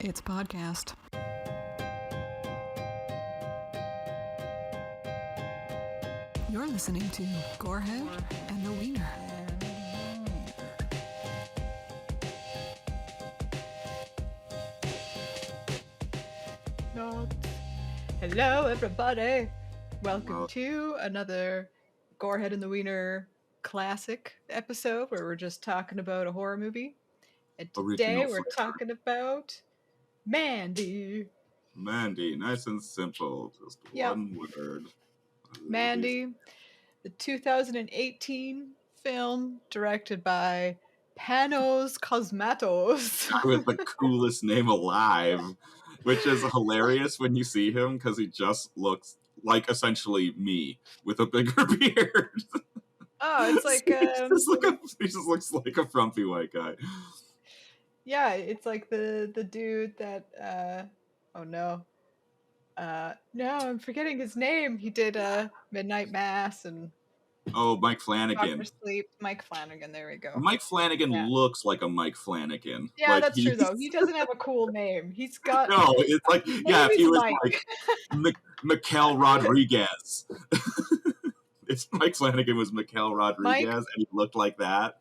It's podcast. You're listening to Gorehead and the Wiener. Hello, everybody. Welcome to another Gorehead and the Wiener classic episode where we're just talking about a horror movie. And today we're talking about Mandy. Mandy, nice and simple. Just one word. Mandy, the 2018 film directed by Panos Cosmatos. With the coolest name alive, which is hilarious when you see him because he just looks like essentially me with a bigger beard. Oh, it's like he just looks like a frumpy white guy. Yeah, it's like the dude that no, I'm forgetting his name. He did Midnight Mass and Mike Flanagan. Dr. Sleep. Mike Flanagan, there we go. Mike Flanagan looks like a Mike Flanagan. Yeah, like, that's true though. He doesn't have a cool name. He's got no. It's like if he was like Mikel Rodriguez. If Mike Flanagan was Mikel Rodriguez and he looked like that.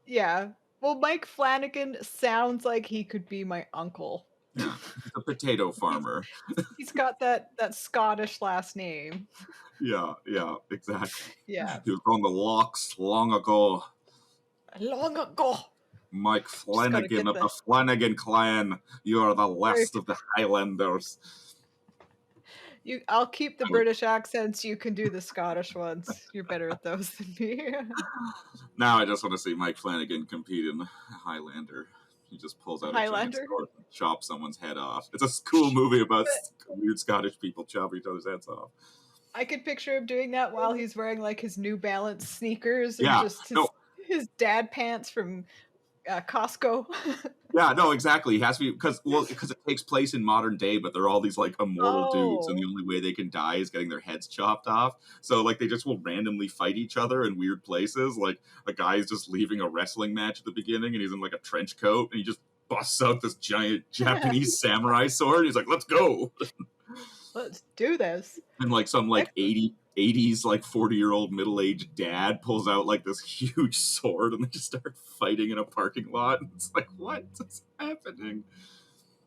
Yeah. Well, Mike Flanagan sounds like he could be my uncle. Yeah, he's a potato farmer. He's got that Scottish last name. Yeah, exactly. Yeah. He was on the locks long ago. Long ago. Mike Flanagan of the Flanagan clan. You are the last of the Highlanders. I'll keep the British accents. You can do the Scottish ones. You're better at those than me. Now I just want to see Mike Flanagan compete in Highlander. He just pulls out a giant sword and chops someone's head off. It's a cool movie about weird Scottish people chopping each other's heads off. I could picture him doing that while he's wearing like his New Balance sneakers and his dad pants from Costco. Yeah, no, exactly. He has to be because it takes place in modern day, but they're all these like immortal dudes, and the only way they can die is getting their heads chopped off. So like they just will randomly fight each other in weird places. Like a guy's just leaving a wrestling match at the beginning, and he's in like a trench coat, and he just busts out this giant Japanese samurai sword. He's like, "Let's go, let's do this!" And like some like 80s like 40-year-old middle-aged dad pulls out like this huge sword and they just start fighting in a parking lot. And it's like, what is happening?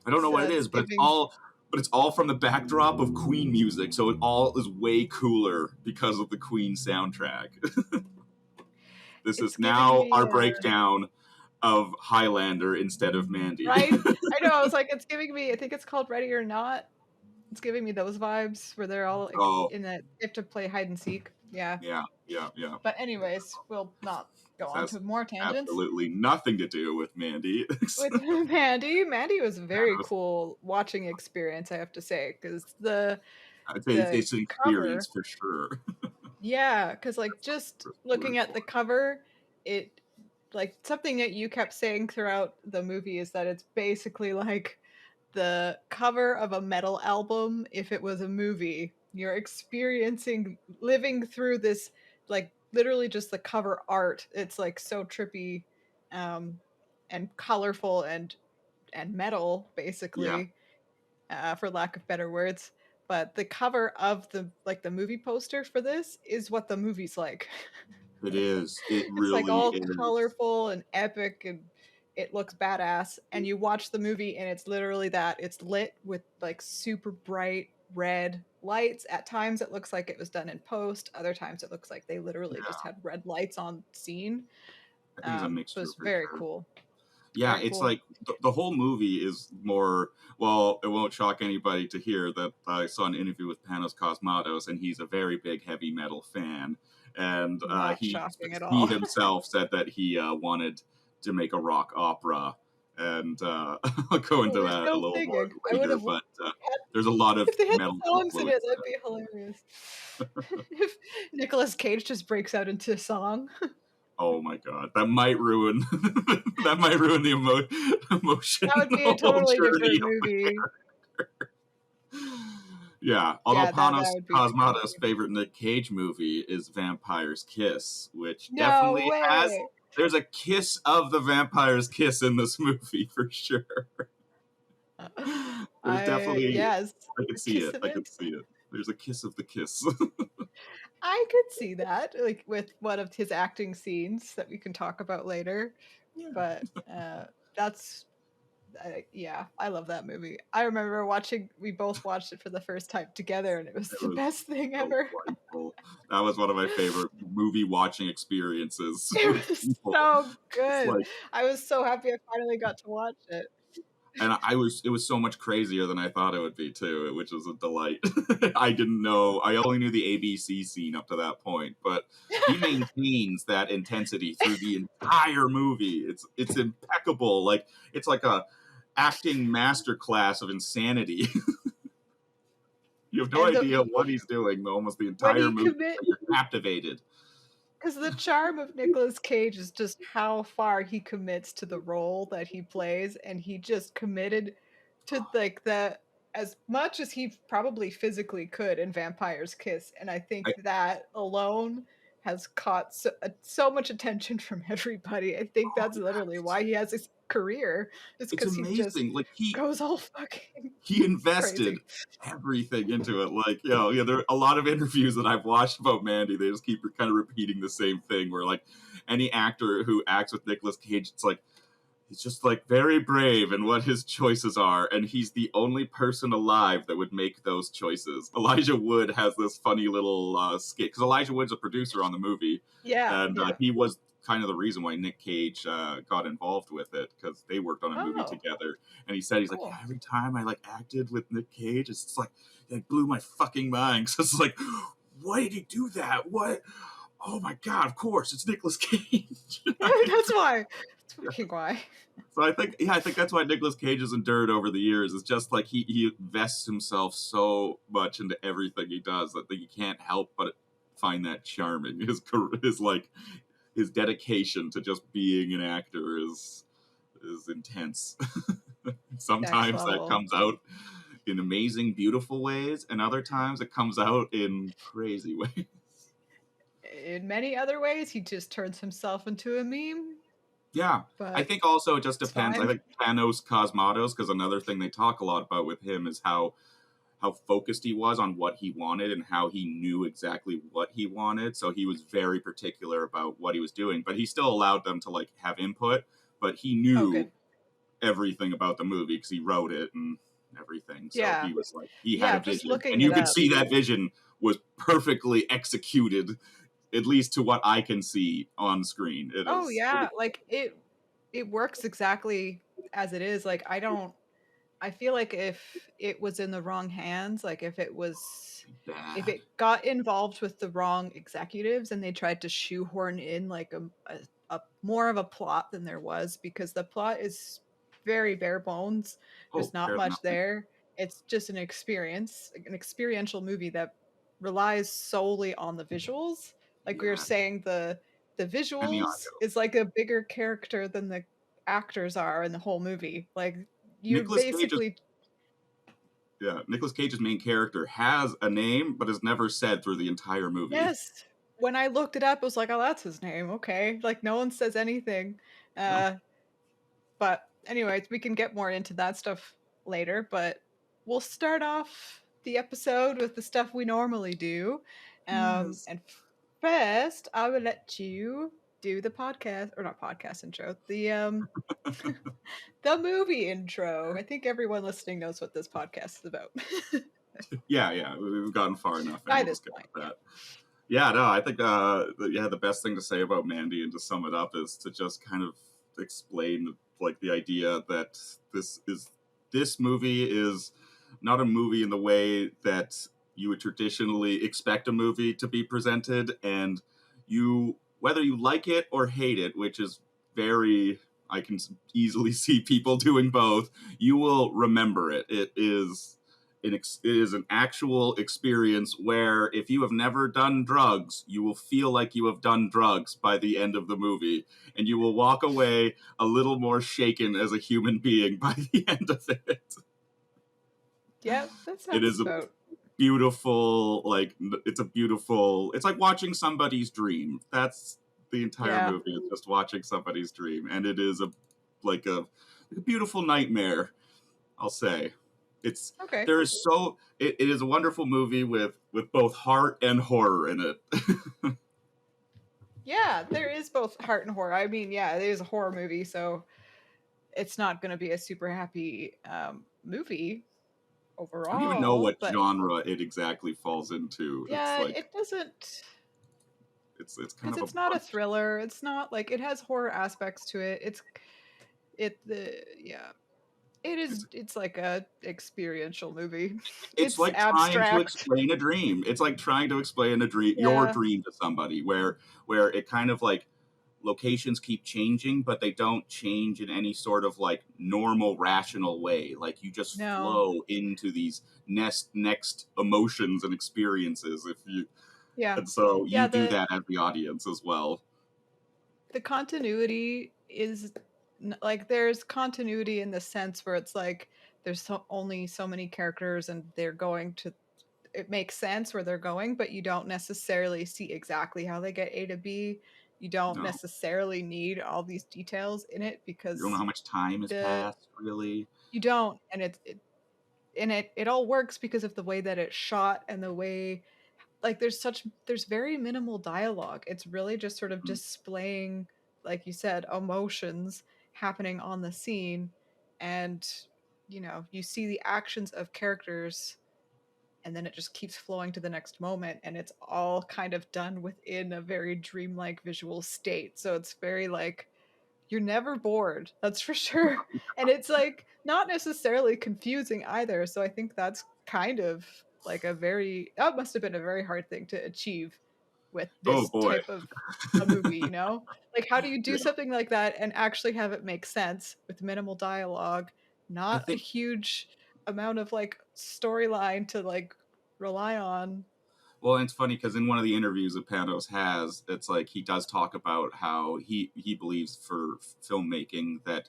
I don't know what it is, but it's all from the backdrop of Queen music, so it all is way cooler because of the Queen soundtrack. This is now our breakdown of Highlander instead of Mandy. Right? I know, I was like, it's giving me, I think it's called Ready or Not. It's giving me those vibes where they're all in that they have to play hide and seek. Yeah. But anyways, we'll not go on to more tangents. Absolutely nothing to do with Mandy. With Mandy was a very cool watching experience, I have to say, because it's an experience for sure. Yeah, because like just looking at the cover, it like something that you kept saying throughout the movie is that it's basically like the cover of a metal album if it was a movie. You're experiencing living through this, like literally just the cover art. It's like so trippy and colorful and metal basically, for lack of better words. But the cover of the movie poster for this is what the movie's like. It is. It really it's like all is. Colorful and epic, and it looks badass, and you watch the movie and it's literally that. It's lit with like super bright red lights. At times it looks like it was done in post. Other times it looks like they literally just had red lights on scene. I think it's a mixture. It was very cool. Yeah, very it's cool. Like the whole movie is more, well, it won't shock anybody to hear that I saw an interview with Panos Cosmatos, and he's a very big heavy metal fan. And he himself said that he wanted to make a rock opera, and I'll go into that a little more later, but there's a lot of metal songs in it. That'd be hilarious. If Nicolas Cage just breaks out into song. Oh my god, that might ruin the emotion. That would be a totally different movie. Yeah, although Panos Cosmatos' favorite Nic Cage movie is Vampire's Kiss, which definitely has... There's a kiss of the vampire's kiss in this movie, for sure. There's definitely, yes, I could the see kiss it. of I could it. see it. There's a kiss of the kiss. I could see that, like with one of his acting scenes that we can talk about later. Yeah. But that's yeah, I love that movie. I remember watching. We both watched it for the first time together, and it was It the was best thing so ever. delightful. That was one of my favorite movie watching experiences with It was people. so It's good. like, I was so happy I finally got to watch it. and it was so much crazier than I thought it would be too, which was a delight. I didn't know, I only knew the ABC scene up to that point, but he maintains that intensity through the entire movie. It's impeccable. Like, it's like a acting masterclass of insanity. You have no And idea what he's doing almost the when entire he movie, commit, but you're captivated. because the charm of Nicolas Cage is just how far he commits to the role that he plays, and he just committed to like the as much as he probably physically could in Vampire's Kiss, and I think I, that alone has caught so much attention from everybody. I think oh that's yeah, literally why he has his career, is it's because he just amazing. Like goes all fucking he invested crazy. everything into it. Like, yeah, there are a lot of interviews that I've watched about Mandy. They just keep kind of repeating the same thing. Where like any actor who acts with Nicolas Cage, it's like he's just like very brave in what his choices are, and he's the only person alive that would make those choices. Elijah Wood has this funny little skit because Elijah Wood's a producer on the movie, Yeah, and yeah. he was kind of the reason why Nic Cage got involved with it because they worked on a movie Oh, together. And he said he's like, cool. yeah, every time I like acted with Nic Cage, it's like it blew my fucking mind. So it's like, why did he do that? What? Oh my god! Of course, it's Nicolas Cage. That's why. That's fucking why. So I think that's why Nicolas Cage has endured over the years. It's just like he invests himself so much into everything he does that you can't help but find that charming. His dedication to just being an actor is intense. Next Sometimes that level. comes out in amazing, beautiful ways, and other times it comes out in crazy ways. In many other ways, he just turns himself into a meme, Yeah, I but think also it just it's depends. I fine. think Panos Cosmatos, because another thing they talk a lot about with him is how focused he was on what he wanted and how he knew exactly what he wanted. So he was very particular about what he was doing, but he still allowed them to like have input. But he Oh, knew good. everything about the movie because he wrote it and everything. So Yeah. he was like he had Yeah, a just vision, looking and you it could up. see that vision was perfectly executed, at least to what I can see on screen. Oh, It yeah, is like it works exactly as it is. Like I feel like if it was in the wrong hands, like if bad. it got involved with the wrong executives and they tried to shoehorn in like a more of a plot than there was, because the plot is very bare bones. There's Oh, not there's much nothing. there. It's just an experience, like an experiential movie that relies solely on the visuals. Like we were Yeah, saying, the and the visuals audio. is like a bigger character than the actors are in the whole movie. Like you're Nicholas Cage is basically Yeah, Nicolas Cage's main character has a name, but is never said through the entire movie. yes. When I looked it up, I was like, "Oh, that's his name." Okay, like no one says anything. No. Uh, but anyways, we can get more into that stuff later. But we'll start off the episode with the stuff we normally do. Yes. And first, I will let you do the podcast or not podcast intro. The the movie intro. I think everyone listening knows what this podcast is about Yeah, we've gotten far enough by into this skipping point. Yeah. that. Yeah, no, I think the best thing to say about Mandy and to sum it up is to just kind of explain like the idea that this movie is not a movie in the way that you would traditionally expect a movie to be presented, and you whether you like it or hate it, which is very I can easily see people doing both, you will remember it. It is an actual experience where if you have never done drugs, you will feel like you have done drugs by the end of the movie, and you will walk away a little more shaken as a human being by the end of it. Yeah, that It sounds is a about beautiful, it's like watching somebody's dream. That's the entire yeah. movie is just watching somebody's dream, and it is like a beautiful nightmare I'll say. It's Okay. there is so it is a wonderful movie with both heart and horror in it. Yeah, there is both heart and horror. I mean, yeah, it is a horror movie, so it's not going to be a super happy movie I don't even know overall, what but genre it exactly falls into. It's yeah, like it doesn't, it's kind because of a it's not a bunch. thriller. It's not like it has horror aspects to it. Yeah, It's it's like a experiential movie. it's It's like trying to abstract. explain a dream. It's like trying to explain a dream, your Yeah. dream, to somebody, where it kind of like locations keep changing, but they don't change in any sort of like normal, rational way. Like you just No. flow into these next emotions and experiences. If you Yeah. and so Yeah, you do that as the audience as well. the continuity is like there's continuity in the sense where it's like there's only so many characters and they're going to it makes sense where they're going, but you don't necessarily see exactly how they get A to B. You don't No, necessarily need all these details in it you don't know because how much time has the passed, really. you don't, and it all works because of the way that it's shot and the way like there's very minimal dialogue. It's really just sort of Mm, displaying, like you said, emotions happening on the scene, and you see the actions of characters, and then it just keeps flowing to the next moment, and it's all kind of done within a very dreamlike visual state. So it's very like you're never bored, that's for sure. And it's like not necessarily confusing either. So I think that's kind of like that must have been a very hard thing to achieve with Oh this boy, type of a movie, you know? Like how do you do yeah. something like that and actually have it make sense with minimal dialogue, I not a think huge amount of like storyline to like rely on? Well, and it's funny because in one of the interviews that Panos has, it's like he does talk about how he believes for filmmaking that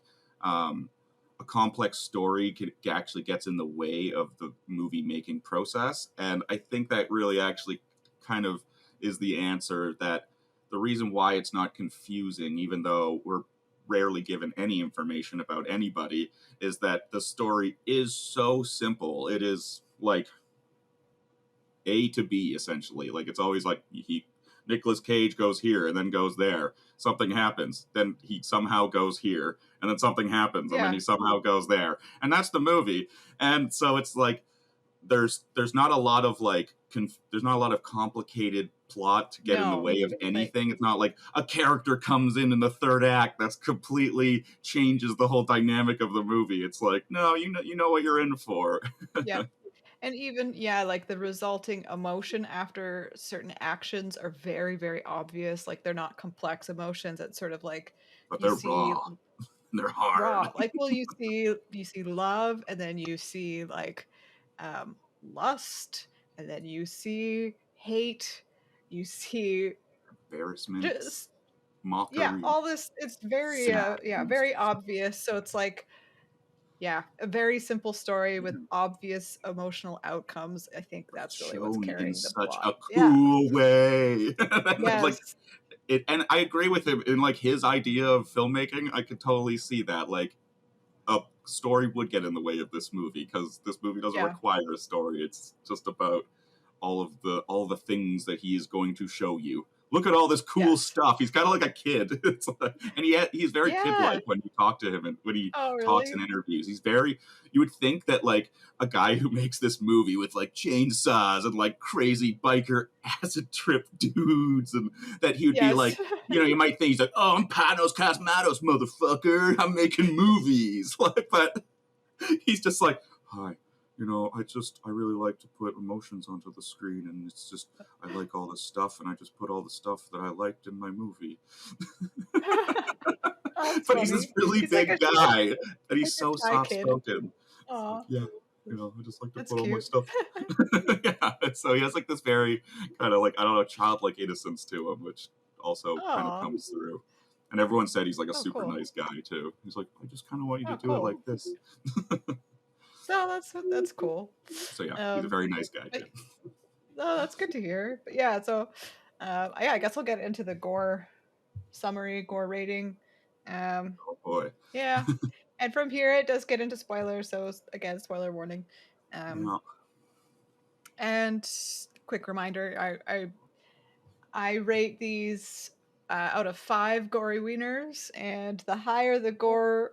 a complex story actually gets in the way of the movie making process, and I think that really actually kind of is the answer. That the reason why it's not confusing, even though we're rarely given any information about anybody, is that the story is so simple. It is like A to B essentially. Like it's always like Nicolas Cage goes here and then goes there. Something happens, then he somehow goes here, and then something happens, and then Yeah. he somehow goes there, and that's the movie. And so it's like there's not a lot of like there's not a lot of complicated plot to get in the No. way of Like anything. It's not like a character comes in the third act that's completely changes the whole dynamic of the movie. It's like no, you know what you're in for. yeah. And even, yeah, like the resulting emotion after certain actions are very, very obvious. Like they're not complex emotions. It's sort of like But you they're see raw. They're hard. raw. Like, well, you see love, and then you see like lust, and then you see hate, you see Embarrassment, just yeah, mockery, all this. It's very yeah, sadness. very obvious. So it's like yeah, a very simple story with obvious emotional outcomes. I think But it's that's really what's shown in carrying the such plot. a Yeah. cool way. And like Yes. it, and I agree with him in like his idea of filmmaking. I could totally see that. Like a story would get in the way of this movie because this movie doesn't Yeah. require a story. It's just about all the things that he is going to show you. Look at all this cool Yes. stuff. He's kind of like a kid, it's like, and he's very kid Yeah. like when you talk to him and when he Oh, talks really? in interviews. He's very. You would think that like a guy who makes this movie with like chainsaws and like crazy biker acid trip dudes, and that he would be Yes. like, you might think he's like, oh, I'm Panos Cosmatos, motherfucker. I'm making movies, like, but he's just like, hi, I really like to put emotions onto the screen, and it's just, I like all this stuff, and I just put all the stuff that I liked in my movie. Oh, that's But he's this funny. really He's like big guy, and he's like a so shy soft kid. spoken. Like, Aw, yeah, I just like to that's put all my cute. stuff. Yeah, so he has like this very kind of like, I don't know, childlike innocence to him, which also kind of Aw. comes through. And everyone said he's like a Oh, super cool. nice guy too. He's like, I just kind of want you to Oh, do it cool. like this. So that's cool. So yeah, he's a Um, very nice guy but, too. no, that's good to hear. But yeah, so yeah, I guess I'll get into the gore summary, gore rating. Um, Oh boy. yeah. And from here, it does get into spoilers. So again, spoiler warning. No. And quick reminder: I rate these out of 5 gory wieners, and the higher the gore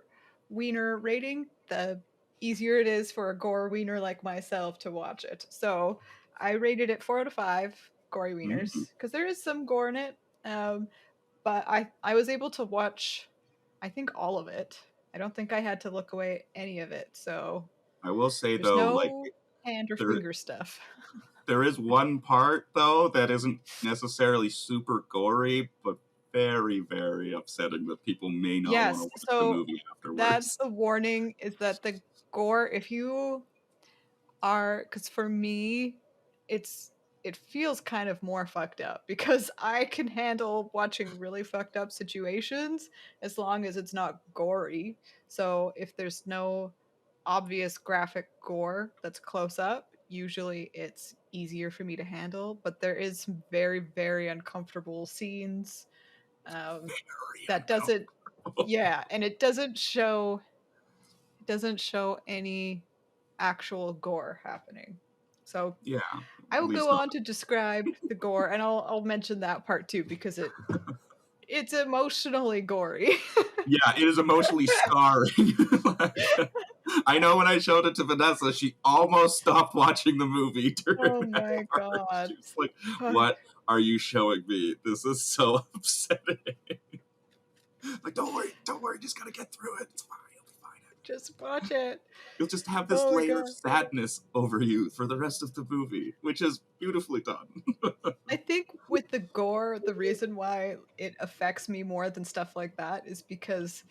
wiener rating, the easier it is for a gore wiener like myself to watch it. So I rated it 4 out of 5 gory Mm. wieners because there is some gore in it. But I was able to watch, I think, all of it. I don't think I had to look away any of it. So I will say there's though, like no hand or there finger stuff. there is one part though that isn't necessarily super gory, but very, very upsetting that people may not want to Yes, watch the so movie that's afterwards. the warning, is that the gore, if you are, because for me, it's it feels kind of more fucked up because I can handle watching really fucked up situations as long as it's not gory. So if there's no obvious graphic gore that's close up, usually it's easier for me to handle. But there is some very, very uncomfortable scenes Very that doesn't, uncomfortable. yeah, and it doesn't show any actual gore happening. So Yeah, I at will least go not. on to describe the gore, and I'll mention that part too because it's emotionally gory. Yeah, it is emotionally scarring. Like, I know when I showed it to Vanessa, she almost stopped watching the movie during Oh that my part. god. She was like, Fuck. "What are you showing me? This is so upsetting." Like, don't worry, just gotta get through it. It's fine, you'll be fine. Just watch it. You'll just have this Oh my layer of god. sadness over you for the rest of the movie, which is beautifully done. I think with the gore, the reason why it affects me more than stuff like that is because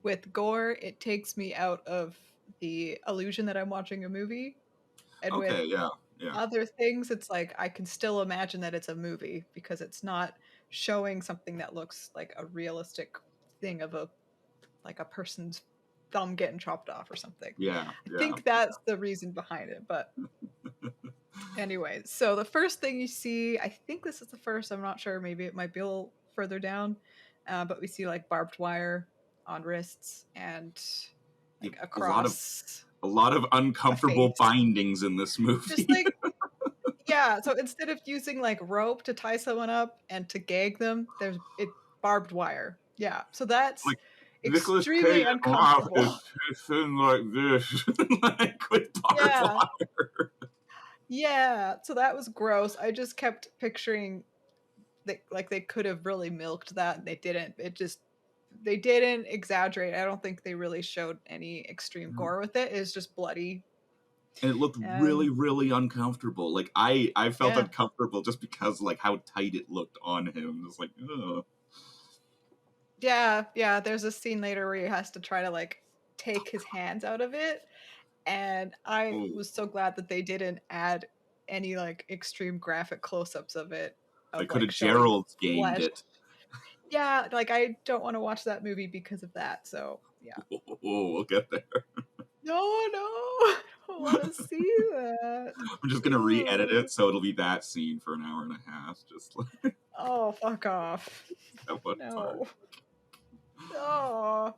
with gore, it takes me out of the illusion that I'm watching a movie. And with Okay, yeah, yeah, other things, it's like I can still imagine that it's a movie because it's not showing something that looks like a realistic thing of a person's thumb getting chopped off or something. yeah, I yeah. think that's the reason behind it. But anyway, so the first thing you see, I think this is the first, I'm not sure, maybe it might be a little further down, but we see like barbed wire on wrists and Yeah, like a lot of across a uncomfortable face. bindings in this Just movie. like, yeah, so instead of using like rope to tie someone up and to gag them, there's it barbed wire. Yeah. So that's Like Nicholas extremely Cage laugh uncomfortable. is thin like this, like with barbed Yeah. wire. Yeah. So that was gross. I just kept picturing that like they could have really milked that and they didn't. They didn't exaggerate. I don't think they really showed any extreme gore with it. It's just bloody. And it looked really, Um really uncomfortable. Like I felt yeah. uncomfortable just because like how tight it looked on him. Just like, ugh. Yeah, yeah, there's a scene later where he has to try to like take his hands out of it, and I Oh, was so glad that they didn't add any like extreme graphic close-ups of it, they of could like have showing Gerald's gained flesh. it. Yeah, like I don't want to watch that movie because of that. So yeah. Oh, we'll get there. No, no, I don't want to see that. I'm just gonna re-edit Ew. it so it'll be that scene for an hour and a half. Just like Oh, fuck off. that one part. No. Oh.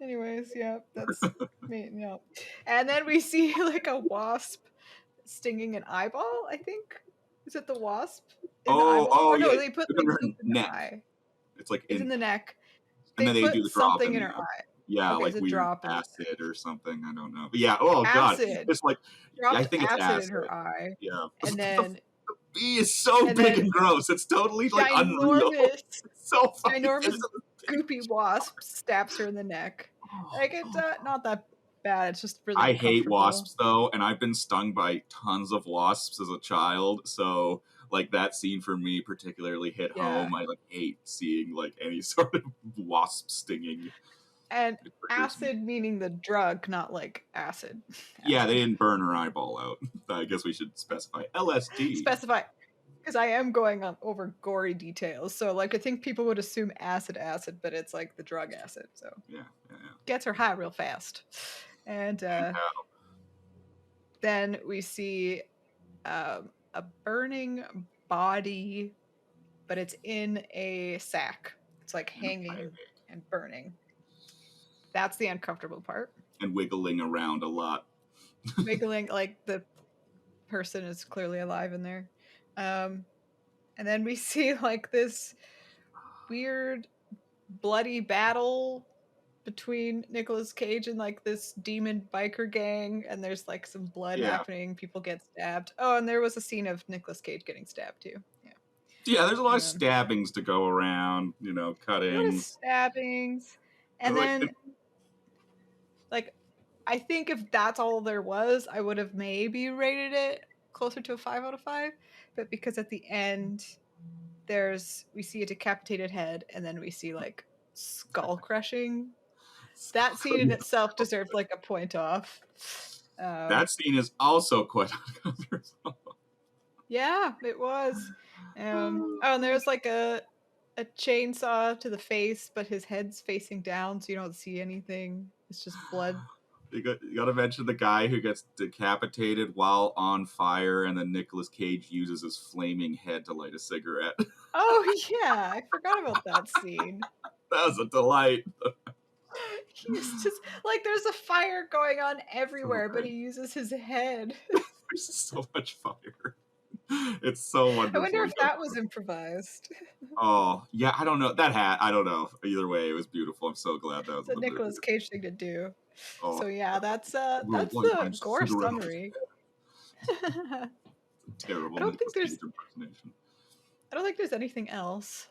Anyways, yeah, that's me. Yeah. And then we see like a wasp stinging an eyeball, I think. Is it the wasp in the Oh, eyeball? oh Or yeah, no, it's they put in the her goop in the neck. eye. It's like It's in in, the neck. and They then they do put the drop something in in her the eye. yeah, Okay, like it's a weird drop in the acid or something. I don't know. But yeah, oh god, acid. it's like I Dropped think it's acid in acid. her eye. Yeah, And the then bee is so and big then and gross. It's totally like unreal. ginormous It's so funny. ginormous goopy wasp stabs her in the neck. Like it's not that bad. It's just really I hate uncomfortable. wasps though, and I've been stung by tons of wasps as a child. So like that scene for me particularly hit Yeah. home. I like hate seeing like any sort of wasp stinging. And It triggers me. acid meaning the drug, not like acid. Yeah, they Acid. didn't burn her eyeball out. I guess we should specify LSD. Specify, because I am going on over gory details. So like I think people would assume acid, but it's like the drug acid. So Yeah, yeah, gets her high real fast. And yeah. then we see a burning body, but it's in a sack. It's like hanging and burning. That's the uncomfortable part. And wiggling around a lot. Wiggling, like the person is clearly alive in there. And then we see like this weird bloody battle between Nicolas Cage and like this demon biker gang, and there's like some blood Yeah. happening. People get stabbed. Oh, and there was a scene of Nicolas Cage getting stabbed too. Yeah. Yeah, there's a lot of stabbings to go around, you know, cutting. A lot of stabbings. And then like I think if that's all there was, I would have maybe rated it closer to a 5 out of 5. But because at the end we see a decapitated head, and then we see like skull crushing. That scene in itself deserved like a point off. That scene is also quite uncomfortable. Yeah, it was. Oh, and there's like a chainsaw to the face, but his head's facing down, so you don't see anything. It's just blood. You got to mention the guy who gets decapitated while on fire, and then Nicolas Cage uses his flaming head to light a cigarette. Oh yeah, I forgot about that scene. That was a delight. He's just like, there's a fire going on everywhere, but he uses his head. There's so much fire. It's so wonderful. I wonder if that was improvised. Oh, yeah, I don't know. I don't know. Either way, it was beautiful. I'm so glad that was the Nicolas Cage thing to do. Oh. So yeah, that's the gore summary. Terrible. I don't think there's anything else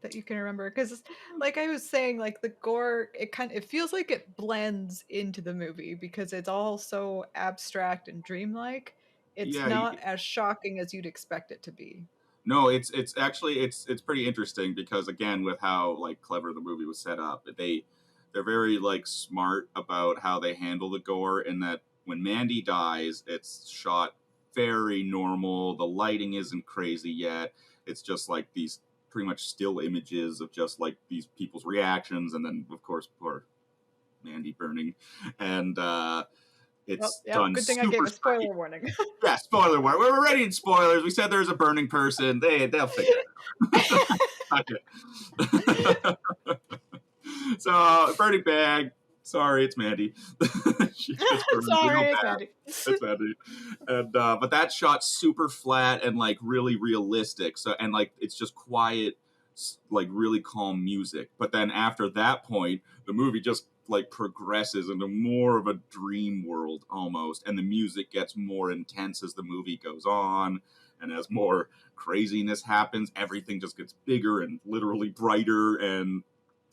that you can remember, because like I was saying, like the gore, it feels like it blends into the movie because it's all so abstract and dreamlike. It's not as shocking as you'd expect it to be. No, it's actually it's pretty interesting because, again, with how like clever the movie was set up, they're very like smart about how they handle the gore, in that when Mandy dies, it's shot very normal. The lighting isn't crazy yet. It's just like these pretty much still images of just like these people's reactions, and then of course poor Mandy burning, and it's done. Good thing I gave a spoiler warning. Yeah, spoiler warning. We're already in spoilers. We said there's a burning person. They'll figure it out. Okay. So, burning bag. Sorry, it's Mandy. Sorry, it's Mandy. It's Mandy. And but that shot's super flat and like really realistic. So, and like it's just quiet, like really calm music. But then after that point, the movie just like progresses into more of a dream world almost, and the music gets more intense as the movie goes on, and as more craziness happens, everything just gets bigger and literally brighter and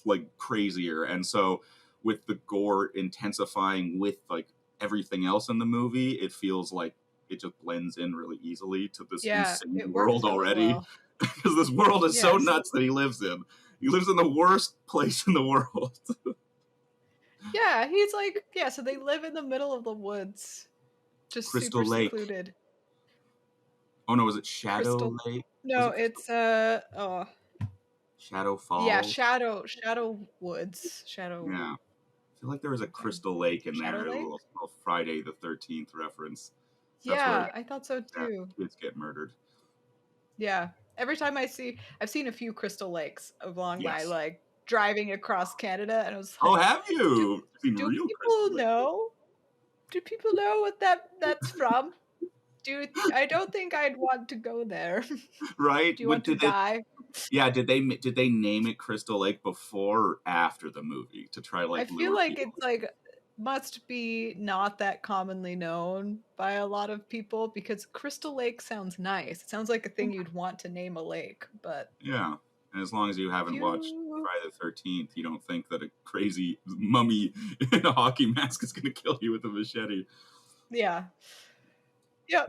like crazier. And so with the gore intensifying with like everything else in the movie, it feels like it just blends in really easily to this insane world already. Because this world is so nuts that he lives in. He lives in the worst place in the world. Yeah, he's like, so they live in the middle of the woods. Just Crystal super Lake. secluded. Oh no, is it Shadow Lake? No, it's Shadow Falls. Yeah, Shadow Woods. Shadow. Yeah. I feel like there was a Crystal Lake in there, a little Friday the 13th reference. That's I thought so too. Kids get murdered. Yeah. Every time I've seen a few Crystal Lakes along my like driving across Canada, and I was like, oh, have you? Do people know? Do people know what that's from? I don't think I'd want to go there. Right? Do you want to die? Yeah, did they name it Crystal Lake before or after the movie to try like? I feel like it's like must be not that commonly known by a lot of people, because Crystal Lake sounds nice. It sounds like a thing you'd want to name a lake, but yeah. And as long as you haven't watched Friday the 13th, you don't think that a crazy mummy in a hockey mask is going to kill you with a machete. Yeah. Yep.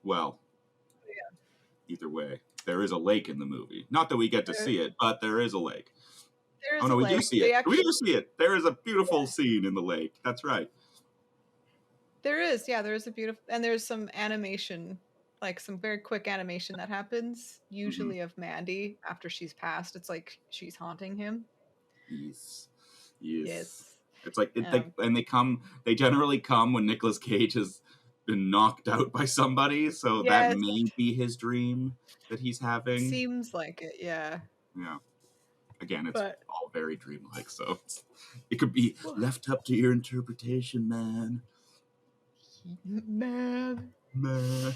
Well, either way, there is a lake in the movie. Not that we get to see it, but there is a lake. We do see it. We do see it. There is a beautiful scene in the lake. That's right. There is. Yeah, there is a beautiful... And there's some animation, like some very quick animation that happens, usually of Mandy after she's passed. It's like she's haunting him. Yes. It's like, they generally come when Nicolas Cage has been knocked out by somebody, so that may be his dream that he's having. Seems like it, yeah. Yeah. again, it's But all very dreamlike, so it could be left up to your interpretation, man. Man. Man.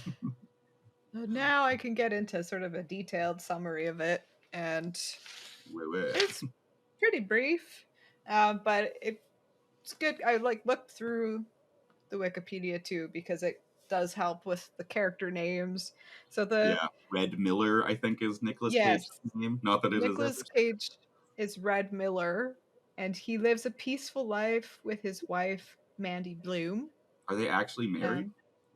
Now I can get into sort of a detailed summary of it, and it's pretty brief, but it's good. I looked through the Wikipedia too because it does help with the character names. So Red Miller, I think, is Nicolas yes, Cage's name. Not that it is Nicolas ever. Cage is Red Miller, and he lives a peaceful life with his wife Mandy Bloom. Are they actually married?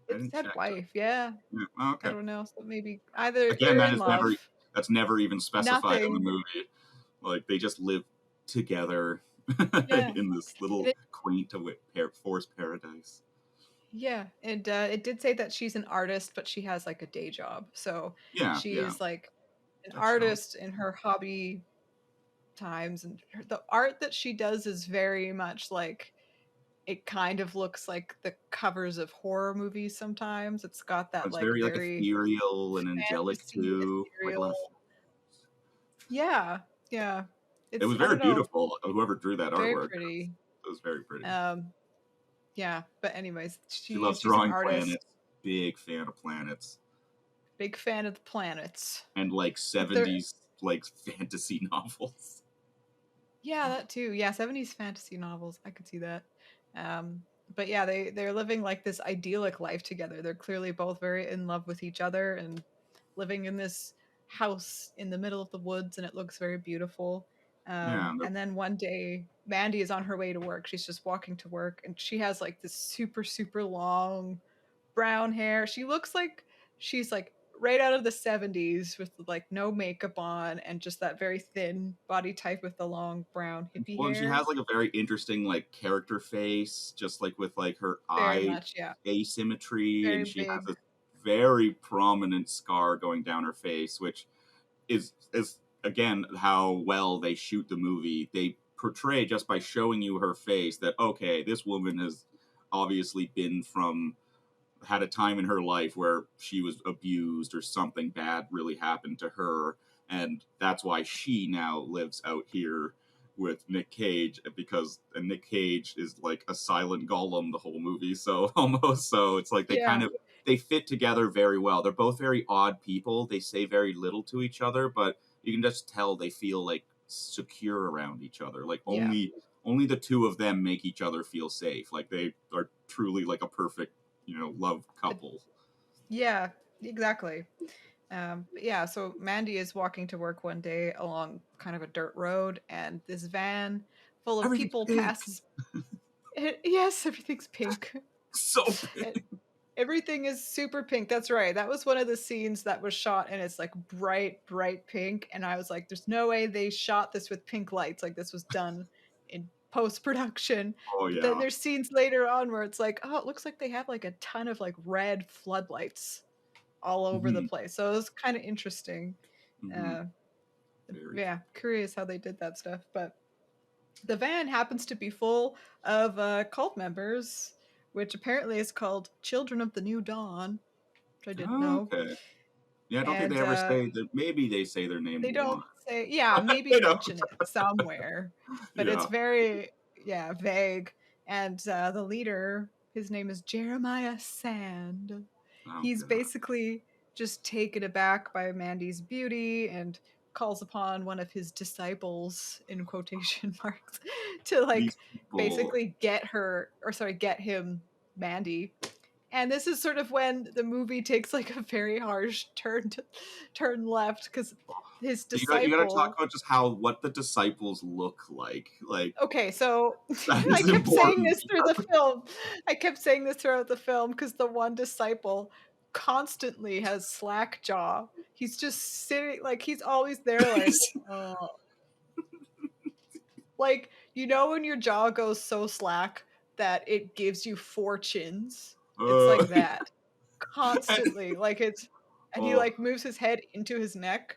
I It didn't said check. wife, yeah. Oh, I okay. don't know. So maybe either Again, they're in love. that's never even specified in the Nothing. movie. Like they just live together Yeah. in this little quaint forest paradise. Yeah, and it did say that she's an artist, but she has like a day job. So she is like an That artist in her hobby times, and the art that she does is very much like it kind of looks like the covers of horror movies sometimes. It's got that It's like very very ethereal and angelic fantasy, too. Like a lot ethereal. Yeah, yeah. it It's was I very don't know, beautiful. Whoever drew that very artwork, pretty. it was very pretty. Yeah, but anyways, She loves she's an drawing artist. planets. Big fan of planets. Big fan of the planets. And like 70s like fantasy novels. Yeah, that too. Yeah, 70s fantasy novels. I could see that. But yeah, they're living like this idyllic life together. They're clearly both very in love with each other and living in this house in the middle of the woods, and it looks very beautiful. And then one day, Mandy is on her way to work. She's just walking to work, and she has like this super, super long brown hair. She looks like she's like right out of the 70s with like no makeup on and just that very thin body type with the long brown hippie Well, and she hair. has like a very interesting like character face, just like with like her Very eye much, yeah. asymmetry, Very and she has big. a very prominent scar going down her face, which is again how well they shoot the movie. They portray just by showing you her face that okay, this woman has obviously had a time in her life where she was abused or something bad really happened to her, and that's why she now lives out here with Nic Cage, because Nic Cage is like a silent golem the whole movie, so almost so it's like they fit together very well. They're both very odd people. They say very little to each other, but you can just tell they feel like secure around each other. Like only the two of them make each other feel safe. Like they are truly like a perfect love couple. Yeah, exactly. But yeah, so Mandy is walking to work one day along kind of a dirt road, and this van full of people passes. Yes, everything's pink. So pink. Everything is super pink. That's right. That was one of the scenes that was shot, and it's like bright, bright pink. And I was like, there's no way they shot this with pink lights. Like this was done in post production. Oh But yeah. then there's scenes later on where it's like, oh, it looks like they have like a ton of like red floodlights all over the place. So it was kind of interesting. Yeah, curious how they did that stuff. But the van happens to be full of cult members, which apparently is called Children of the New Dawn, which I didn't know. Okay. Yeah, I don't think And they ever say that. Maybe they say their name. they don't say, yeah, maybe mention it somewhere, but it's very, vague. And the leader, his name is Jeremiah Sand. He's basically just taken aback by Mandy's beauty and calls upon one of his disciples, in quotation marks, to like basically get him, Mandy. And this is sort of when the movie takes like a very harsh turn left, because his disciple. You gotta talk about just what the disciples look like. Okay, so I kept saying this through the film. I kept saying this throughout the film because the one disciple constantly has slack jaw. He's just sitting, like he's always there, like, oh. Like, when your jaw goes so slack that it gives you 4 chins. It's like that. Constantly. And he like moves his head into his neck.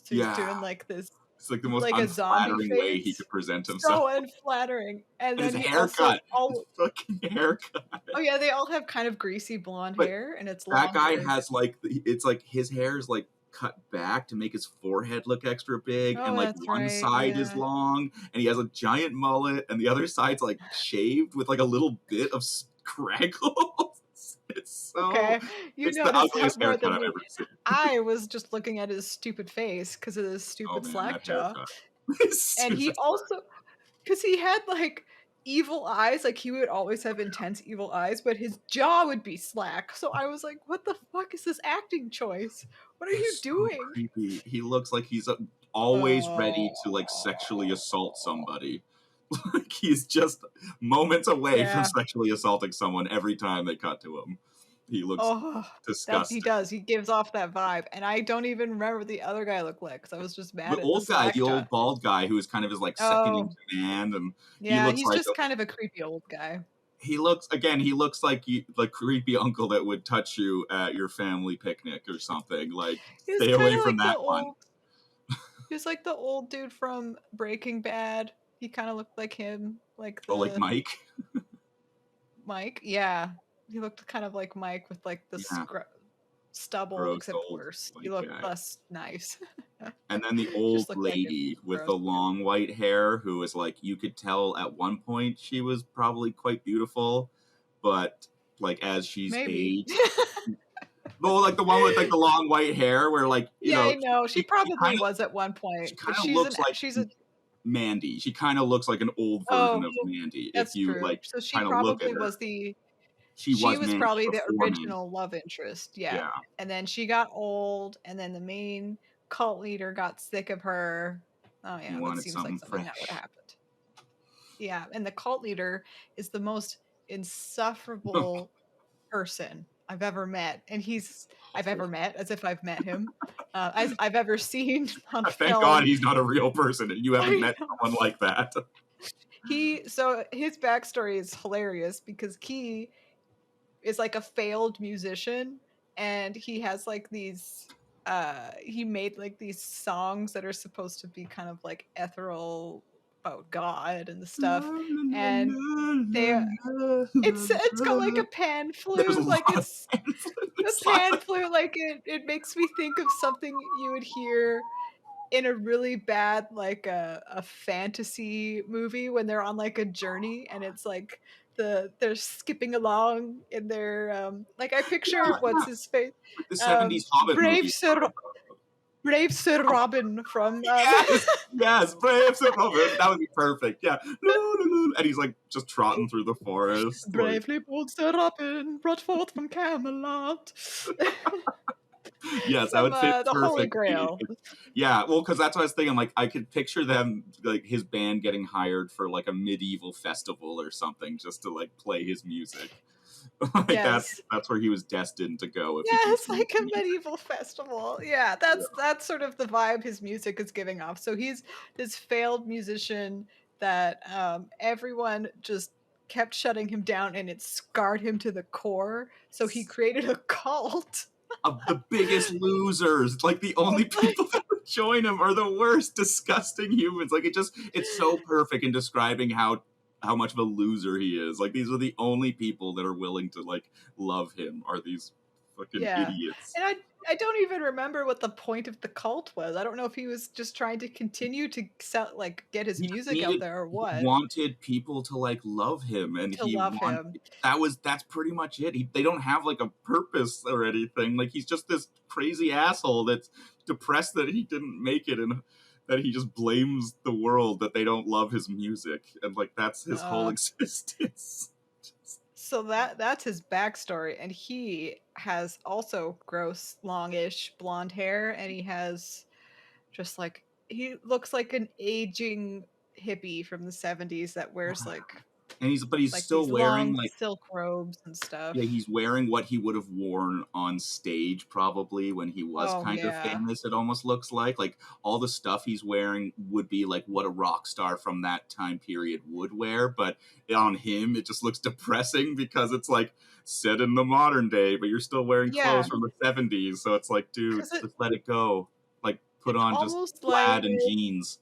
So he's doing like this. It's like the most like unflattering way he could present himself. So unflattering. And then his he haircut. Also, his fucking haircut. Oh yeah, they all have kind of greasy blonde hair, and it's long. That guy has like it's like his hair is like cut back to make his forehead look extra big, and Oh, like that's one right. side is Yeah. long and he has a giant mullet and the other side's like shaved with like a little bit of scraggle. It's so Okay, you it's the noticed that ugliest more haircut than I've me. ever seen. I was just looking at his stupid face because of his Oh stupid man, that slack jaw. haircut is And he stupid. also, because he had like evil eyes, like he would always have intense evil eyes, but his jaw would be slack. So I was like, what the fuck is this acting choice? What are you It's so doing? creepy. He looks like he's always ready to like sexually Oh, assault somebody. Like he's just moments away from yeah. sexually assaulting someone every time they cut to him. He looks Oh, that he disgusting. does. He gives off that vibe. And I don't even remember what the other guy looked like because I was just The mad at the old guy, the slack jaw. old bald guy, who is kind of his like second in Oh, command, and he yeah, looks he's like just kind of a creepy old guy. he looks like the creepy uncle that would touch you at your family picnic or something. Like He was stay kind away of from like the that one. old He was like the old dude from Breaking Bad. He kind of looked like him, like Oh, like the Mike. Mike. Yeah, he looked kind of like Mike with like the Yeah, stubble, gross except old worse. He white looked guy. less nice. And then the old Just looked like him. lady with Gross. the long white hair, who was like, you could tell at one point she was probably quite beautiful, but like as she's Maybe. aged, well, like the one with like the long white hair, where like Yeah, I know. She she probably was at one she point, but kind of looks like she's a Mandy. She kind of looks like an old version oh, of Mandy. If that's you true. like So she kind of look at probably her, was the she she was was Mandy probably the before Mandy. original love interest, yeah. Yeah, And then she got old, and then the main cult leader got sick of her. Oh he yeah, that wanted seems like something something that would have fresh. happened. Yeah, and the cult leader is the most insufferable person I've ever met, and I've Awful. ever met, as if I've met him, as I've ever seen on Thank God film. he's not a real person and you haven't I met know. someone like that. So his backstory is hilarious because he is like a failed musician, and he has like these he made like these songs that are supposed to be kind of like ethereal about God and the stuff, and they it's got like a pan There's a flute, like lot of it's painful in a this song. pan flute, like it makes me think of something you would hear in a really bad like a fantasy movie when they're on like a journey, and it's like they're skipping along in their like I picture Yeah, what's yeah. his face, Like the 70s Hobbit brave movie. Sir Robin from Yes, yes, Brave Sir Robert. That would be perfect. Yeah. And he's like just trotting through the forest. Like, bravely bold Sir Robin brought forth from Camelot. yes, that From would fit the Holy perfectly. Grail. Yeah, well, because that's what I was thinking. Like, I could picture them, like his band getting hired for like a medieval festival or something, just to like play his music. Like Yes. that's where he was destined to go if he Yeah, it's continued like a music. medieval festival. Yeah, that's sort of the vibe his music is giving off. So he's this failed musician that everyone just kept shutting him down, and it scarred him to the core. So he created a cult. Of the biggest losers. Like the only people that would join him are the worst, disgusting humans. Like it's so perfect in describing how much of a loser he is. Like these are the only people that are willing to like love him are these fucking Yeah. idiots. And I don't even remember what the point of the cult was. I don't know if he was just trying to continue to sell, like get his He just music out there or he what, wanted people to like love him, and to love him. that's pretty much it. They don't have like a purpose or anything. Like he's just this crazy asshole that's depressed that he didn't make it, and that he just blames the world that they don't love his music, and like that's his whole Uh existence. So that's his backstory, and he has also gross, longish blonde hair, and he has just like he looks like an aging hippie from the 70s that wears And he's like still these wearing long like, silk robes and yeah, stuff. he's wearing what he would have worn on stage probably when he was Oh kind of yeah. famous. It almost looks like all the stuff he's wearing would be like what a rock star from that time period would wear, but on him it just looks depressing because it's like set in the modern day, but you're still wearing Yeah, clothes from the 70s. So it's like, dude, because just let it go. Like put it's on just almost like plaid and jeans.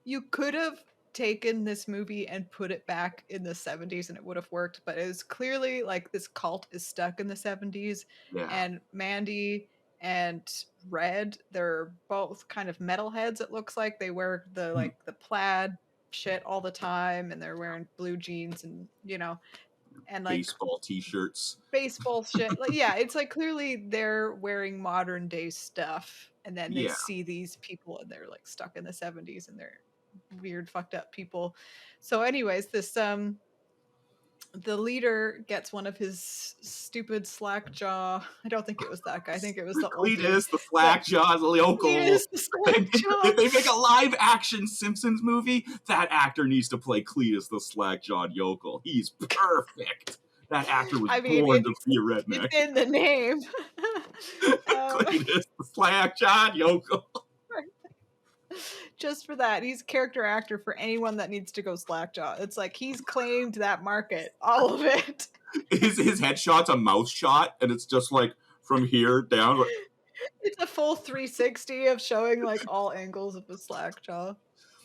you could have taken this movie and put it back in the 70s and it would have worked, but it was clearly like this cult is stuck in the 70s, Yeah. and Mandy and red. They're both kind of metalheads. It looks like they wear the plaid shit all the time, and they're wearing blue jeans and and like Baseball t-shirts. baseball shit. Like, yeah, it's like clearly they're wearing modern day stuff, and then they Yeah. see these people and they're like stuck in the 70s and they're weird fucked up people. So anyways, this the leader gets one of his stupid slack jaw. I don't think it was that guy. I think it was the old dude. Cletus, the slack jaw, the yokel. Cletus, the slack jaw. If they make a live action Simpsons movie, that actor needs to play Cletus, the slack jawed yokel. He's perfect. That actor was born to be a redneck. It's in the name. Cletus, the slack jawed yokel. Just for that, he's a character actor for anyone that needs to go slackjaw. It's like he's claimed that market, all of it. His headshot's a mouth shot, and it's just like from here down. It's a full 360 of showing like all angles of the slackjaw.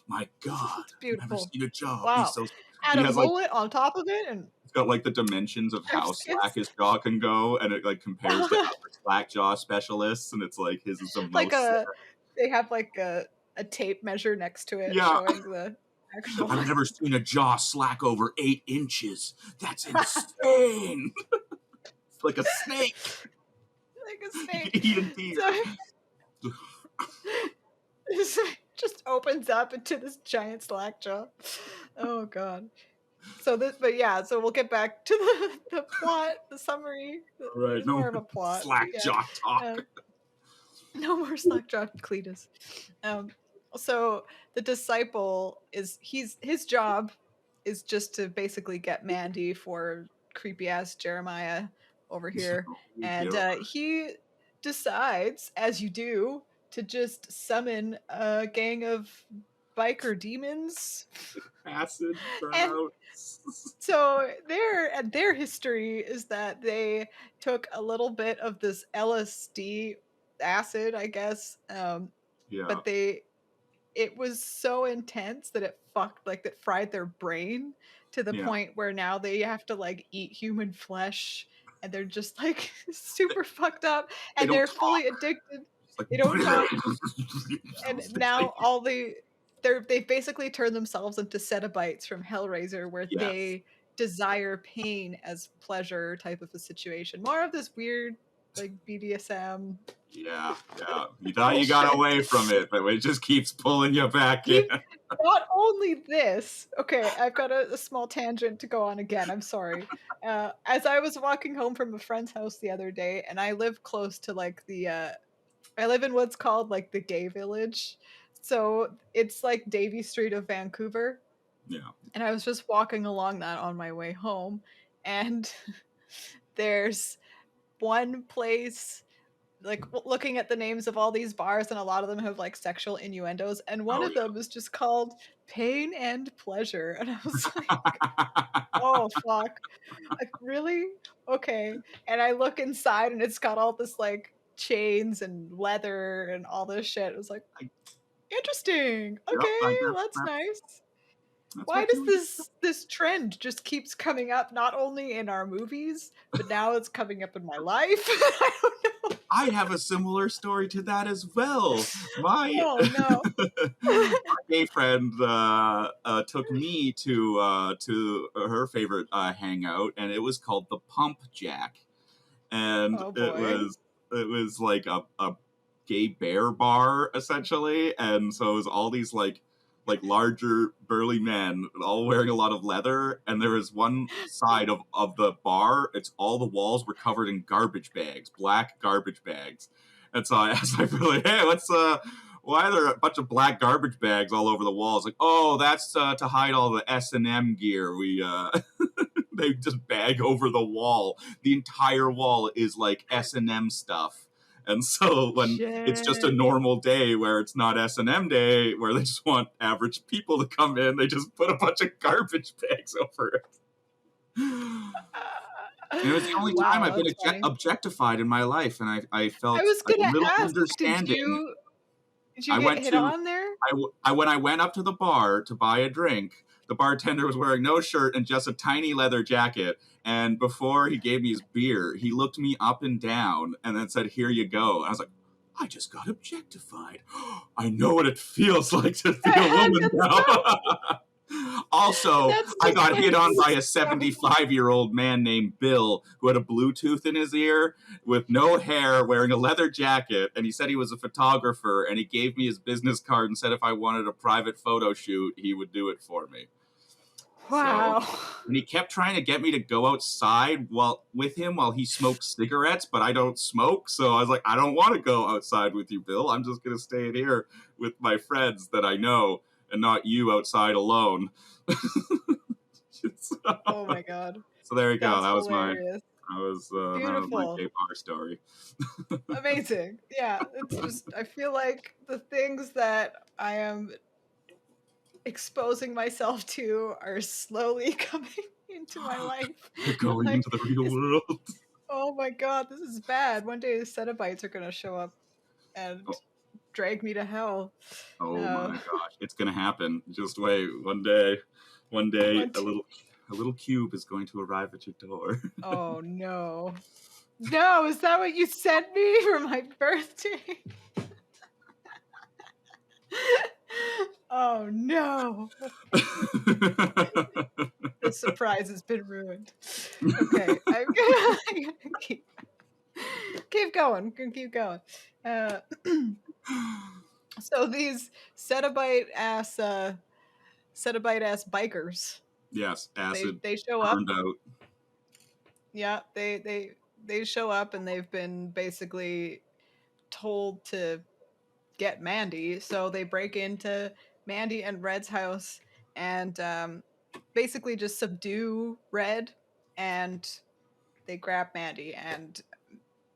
My God, it's beautiful. I've never seen a jaw. Wow. So, add a bullet on top of it, and it's got like the dimensions of how slack his jaw can go, and it like compares to other slack jaw specialists, and it's like his is the most. They have like a tape measure next to it showing the actual. I've never seen a jaw slack over 8 inches. That's insane. It's like a snake. Like a snake. Eating teeth. So, just opens up into this giant slack jaw. Oh God. So we'll get back to the plot, the summary. Right, more of a plot. Slack jaw talk. No more slack jaw Cletus. So the disciple his job is just to basically get Mandy for creepy ass Jeremiah over here, and he decides, as you do, to just summon a gang of biker demons. Acid burnout. So their history is that they took a little bit of this LSD acid, I guess, but it was so intense that it fried their brain to the point where now they have to like eat human flesh, and they're just like super fucked up, and they're fully addicted. Like, they don't talk. And now they basically turn themselves into Cenobites from Hellraiser, where they desire pain as pleasure type of a situation. More of this weird like BDSM. Yeah. You thought you got away from it, but it just keeps pulling you back in. Not only this, okay, I've got a small tangent to go on again. I'm sorry. As I was walking home from a friend's house the other day, and I live close to like I live in what's called like the gay village. So it's like Davie Street of Vancouver. Yeah. And I was just walking along that on my way home, and there's one place, like looking at the names of all these bars, and a lot of them have like sexual innuendos, and one of them is just called Pain and Pleasure, and I was like, oh fuck, like really? Okay. And I look inside, and it's got all this like chains and leather and all this shit. It was like, interesting. Okay, that's nice. Why does this trend just keeps coming up, not only in our movies, but now it's coming up in my life? I don't know. I have a similar story to that as well. My gay friend took me to her favorite hangout, and it was called the Pump Jack, and it was like a gay bear bar essentially, and so it was all these like larger burly men all wearing a lot of leather, and there was one side of the bar, it's all the walls were covered in garbage bags, black garbage bags. And so I asked my brother, hey, why are there a bunch of black garbage bags all over the walls? Like, oh, that's to hide all the S&M gear. We they just bag over the wall. The entire wall is like S&M stuff. And so when it's just a normal day where it's not S&M day, where they just want average people to come in, they just put a bunch of garbage bags over it. And it was the only time I've been objectified in my life, and I felt a little understanding. Did you get hit on there? When I went up to the bar to buy a drink, The bartender was wearing no shirt and just a tiny leather jacket. And before he gave me his beer, he looked me up and down and then said, "Here you go." And I was like, I just got objectified. I know what it feels like to be a woman now. Also, That's I just got like hit on by a so- 75-year-old man named Bill who had a Bluetooth in his ear with no hair, wearing a leather jacket, and he said he was a photographer, and he gave me his business card and said if I wanted a private photo shoot, he would do it for me. Wow. So, and he kept trying to get me to go outside with him while he smoked cigarettes, but I don't smoke, so I was like, I don't want to go outside with you, Bill. I'm just going to stay in here with my friends that I know and not you outside alone. So, Oh my god. so there you go. That's That was hilarious. my Beautiful. gay bar story. Amazing. Yeah, it's just I feel like the things that I am exposing myself to are slowly coming into my life. You're going Like, into the real world. oh my god, this is bad. One day the Cenobites are gonna show up and Oh. drag me to hell. Oh my gosh, it's gonna happen. Just wait. One day, a little cube is going to arrive at your door. Oh no. No, is that what you sent me for my birthday? Oh no. The surprise has been ruined. Okay, I'm gonna keep going. Keep going. So these Cenobite ass bikers. Yes, acid They show up. burned out. Yeah, they show up and they've been basically told to get Mandy. So they break into Mandy and Red's house and basically just subdue Red, and they grab Mandy. And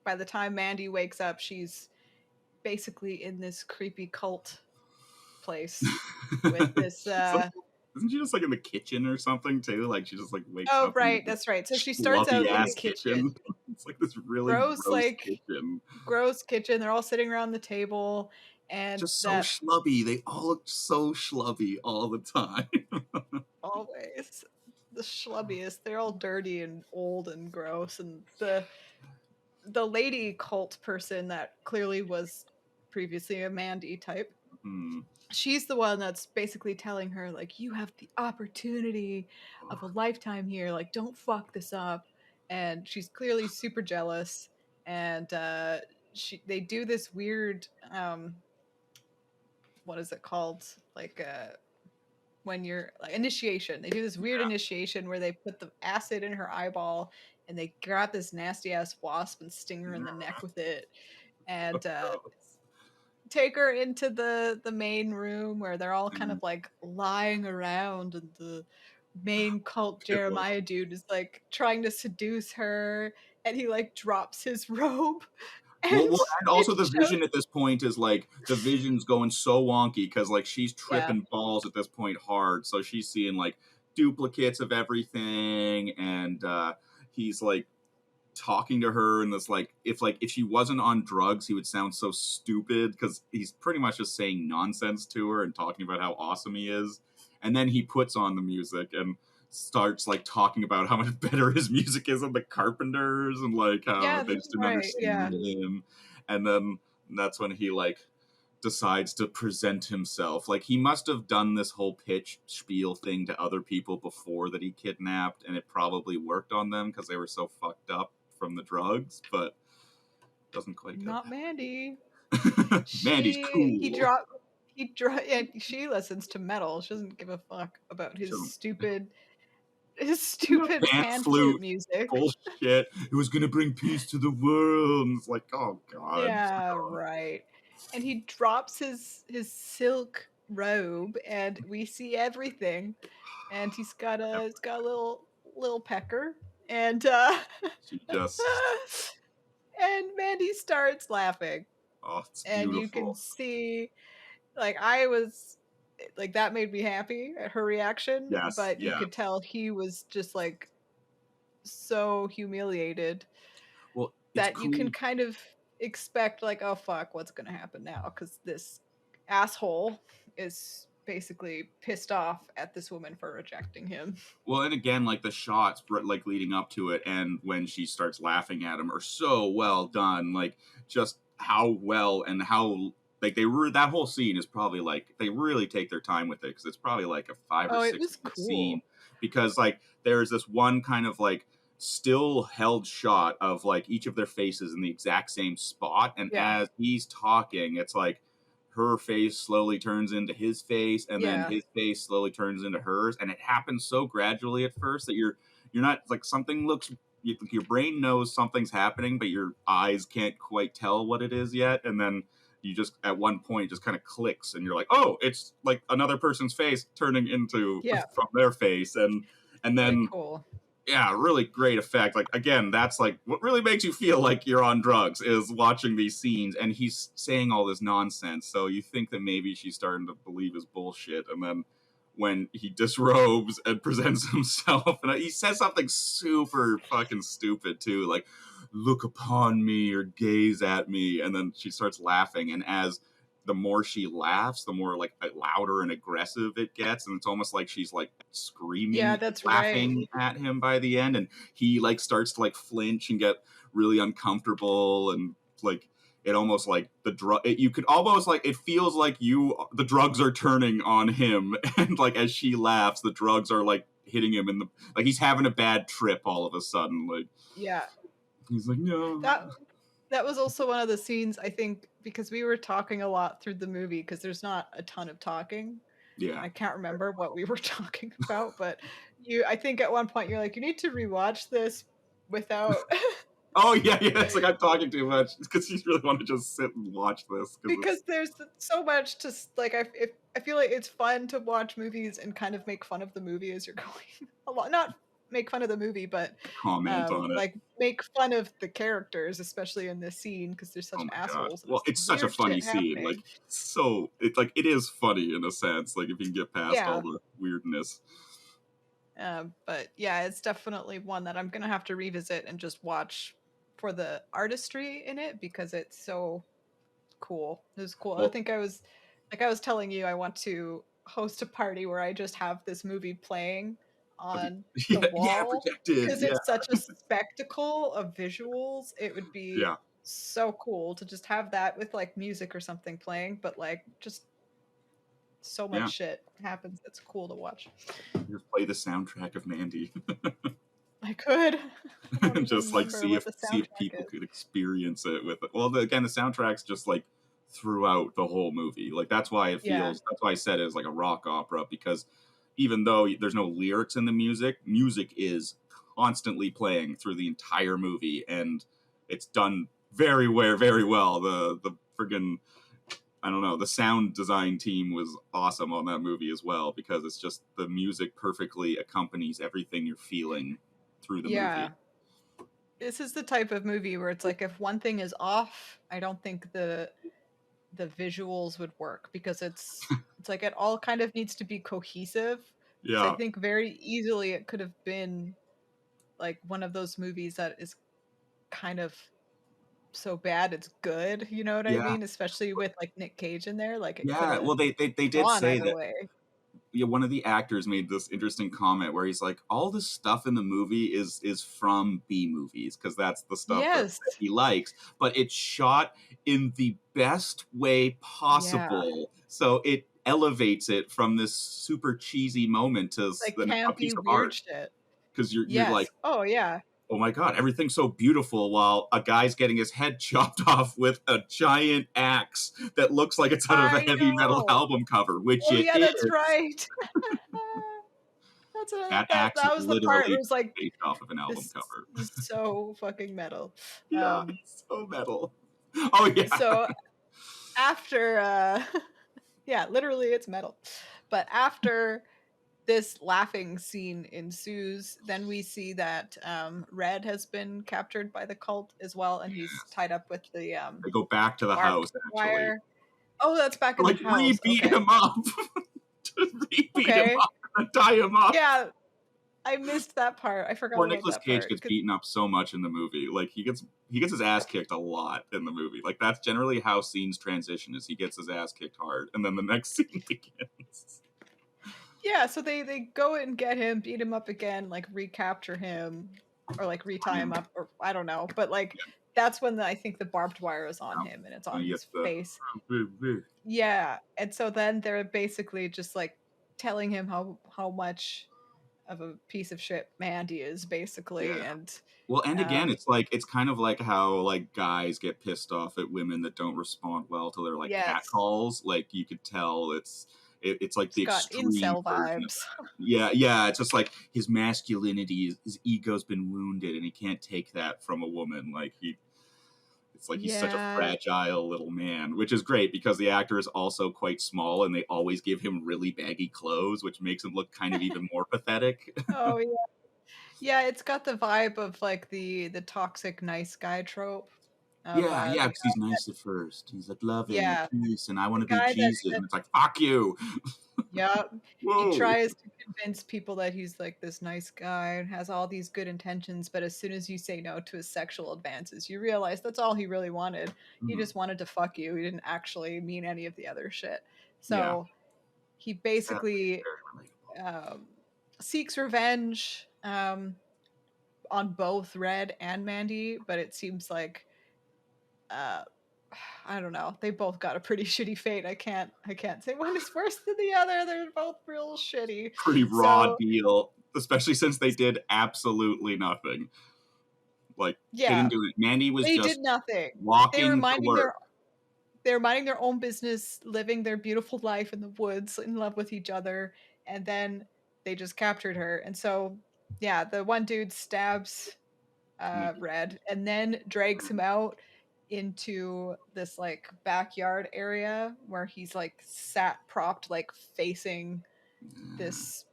by the time Mandy wakes up, she's basically in this creepy cult place with this Isn't she just like in the kitchen or something too? Like she just like wakes oh up. right, that's right. So she starts out in the kitchen. It's like this really Gross, like kitchen. gross kitchen. They're all sitting around the table, and Just so that schlubby. They all look so schlubby all the time. always the schlubbiest. They're all dirty and old and gross, and the lady cult person that clearly was previously a Mandy type. She's the one that's basically telling her, like, you have the opportunity of a lifetime here. Like, don't fuck this up. And she's clearly super jealous. And they do this weird, what is it called? Like, when you're like initiation. They do this weird initiation where they put the acid in her eyeball and they grab this nasty ass wasp and sting her in the neck with it. And take her into the main room where they're all kind of like lying around, and the main cult Jeremiah dude is like trying to seduce her, and he like drops his robe. And also the vision at this point is like the vision's going so wonky because like she's tripping balls at this point hard, so she's seeing like duplicates of everything, and he's like talking to her in this like if she wasn't on drugs he would sound so stupid because he's pretty much just saying nonsense to her and talking about how awesome he is, and then he puts on the music and starts like talking about how much better his music is than the Carpenters and like how they just didn't understand him, and then that's when he like decides to present himself. Like he must have done this whole pitch spiel thing to other people before that he kidnapped, and it probably worked on them because they were so fucked up from the drugs, but doesn't quite not Mandy. Mandy's cool. Yeah, she listens to metal. She doesn't give a fuck about his stupid pan flute music. Bullshit. It was gonna bring peace to the world. And it's like, oh god. Yeah, right. And he drops his silk robe, and we see everything. And he's got a little pecker, and she just and Mandy starts laughing. Oh, it's and beautiful. You can see, like, I was like, that made me happy at her reaction. Yes, but you could tell he was just like so humiliated. Well, that cool. You can kind of expect like, oh fuck, what's gonna happen now? Because this asshole is basically pissed off at this woman for rejecting him. Well, and again, like the shots, like leading up to it, and when she starts laughing at him, are so well done. Like just how well and how like that whole scene is probably like they really take their time with it because it's probably like a 5 or Oh, it 6 was minute cool. scene because like there's this one kind of like still held shot of like each of their faces in the exact same spot, and Yeah. as he's talking, it's like her face slowly turns into his face and then Yeah. his face slowly turns into hers, and it happens so gradually at first that you're not like something looks your brain knows something's happening but your eyes can't quite tell what it is yet, and then you just at one point it just kind of clicks and you're like, oh, it's like another person's face turning into Yeah. from their face, and Very then cool. yeah, really great effect. Like again, that's like what really makes you feel like you're on drugs is watching these scenes, and he's saying all this nonsense. So you think that maybe she's starting to believe his bullshit, and then when he disrobes and presents himself, and he says something super fucking stupid too, like "look upon me" or "gaze at me," and then she starts laughing, and as the more she laughs, the more like louder and aggressive it gets, and it's almost like she's like screaming, Yeah, that's laughing at him by the end, and he like starts to like flinch and get really uncomfortable, and like it almost like the drug. You could almost like it feels like the drugs are turning on him, and like as she laughs, the drugs are like hitting him in the like he's having a bad trip all of a sudden. Like Yeah. he's like no. That was also one of the scenes, I think, because we were talking a lot through the movie because there's not a ton of talking. Yeah. I can't remember what we were talking about, but I think at one point you're like, you need to rewatch this without Oh yeah, it's like I'm talking too much because you really want to just sit and watch this because there's so much to like. I feel like it's fun to watch movies and kind of make fun of the movie as you're going a lot. Not make fun of the movie, but comment on it. like make fun of the characters, especially in this scene because they're such Oh my assholes. God. Well, it's such a funny scene. Like so, it's like it is funny in a sense. Like if you can get past all the weirdness. But yeah, it's definitely one that I'm gonna have to revisit and just watch for the artistry in it because it's so cool. It was cool. Well, I think I was telling you I want to host a party where I just have this movie playing on the wall because it's such a spectacle of visuals. It would be so cool to just have that with like music or something playing, but like just so much shit happens. It's cool to watch. Just play the soundtrack of Mandy. I could just like see if people could experience it with it. Well, again, the soundtrack's just like throughout the whole movie. Like that's why it feels. That's why I said it's like a rock opera because even though there's no lyrics in the music is constantly playing through the entire movie, and it's done very well. The friggin' I don't know, the sound design team was awesome on that movie as well because it's just the music perfectly accompanies everything you're feeling through the movie. This is the type of movie where it's like if one thing is off, I don't think the visuals would work because it's like it all kind of needs to be cohesive. Yeah. So I think very easily it could have been like one of those movies that is kind of so bad it's good, you know what I mean? Especially with like Nic Cage in there, like well they did say that. Yeah, one of the actors made this interesting comment where he's like, all this stuff in the movie is from B movies because that's the stuff that he likes, but it's shot in the best way possible, so it elevates it from this super cheesy moment to like a piece of art shit. Because you're like, oh yeah. Oh my God, everything's so beautiful while a guy's getting his head chopped off with a giant axe that looks like it's out of a heavy metal album cover, which it is. That's right. That axe that was the part where it was like based off of an album cover. So fucking metal. It's so metal. Oh yeah. So after literally it's metal. But after this laughing scene ensues, then we see that Red has been captured by the cult as well, and he's tied up with the they go back to the house actually. Oh, that's back in the house. Re-beat him up. Re-beat him up and tie him up. Yeah. I missed that part. I forgot Poor about Nicolas that Cage part. gets beaten up so much in the movie. Like he gets his ass kicked a lot in the movie. Like that's generally how scenes transition is he gets his ass kicked hard and then the next scene begins. Yeah, so they go and get him, beat him up again, like recapture him, or like retie him up, or I don't know. But like that's when I think the barbed wire is on him and it's on And he his gets the face. Yeah, and so then they're basically just like telling him how much of a piece of shit Mandy is, basically, yeah. and Well, and again, it's kind of like how like guys get pissed off at women that don't respond well to their like cat yes, calls. Like you could tell it's like it's the got extreme incel version of vibes. that. Yeah. It's just like his masculinity, his ego's been wounded, and he can't take that from a woman. It's like he's such a Yeah. fragile little man, which is great because the actor is also quite small, and they always give him really baggy clothes, which makes him look kind of even more pathetic. Oh yeah. Yeah, it's got the vibe of like the toxic nice guy trope of Yeah, the because he's nice at first. He's like loving and yeah, peace, and I want the to be guy Jesus, that and it's like fuck you. yeah, he Whoa. tries to convince people that he's like this nice guy and has all these good intentions, but as soon as you say no to his sexual advances, you realize that's all he really wanted. He Mhm. just wanted to fuck you. He didn't actually mean any of the other shit. Yeah, So he sadly, basically very relatable. seeks revenge on both Red and Mandy, but it seems like uh I don't know. They both got a pretty shitty fate. I can't say one is worse than the other. They're both real shitty. Pretty raw So deal, especially since they did absolutely nothing. Like they yeah, didn't do it. Mandy was they did just nothing. They were walking to minding work. their own business, living their beautiful life in the woods, in love with each other, and then they just captured her. And so yeah, the one dude stabs Nick- Red and then drags him out into this like backyard area where he's like sat propped like facing this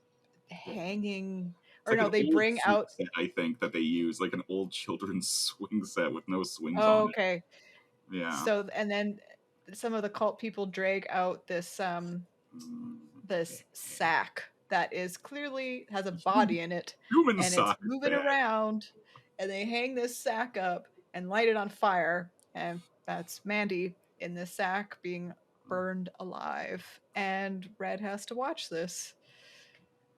hanging It's or like no, an they old bring swing out set, I think, that they use, like an old children's swing set with no swings oh, on it. okay. Yeah. So and then some of the cult people drag out Mm. this sack that is clearly has a body in it Human and it's soccer moving bag. around and they hang this sack up and light it on fire and that's Mandy in this sack being burned alive and Red has to watch this.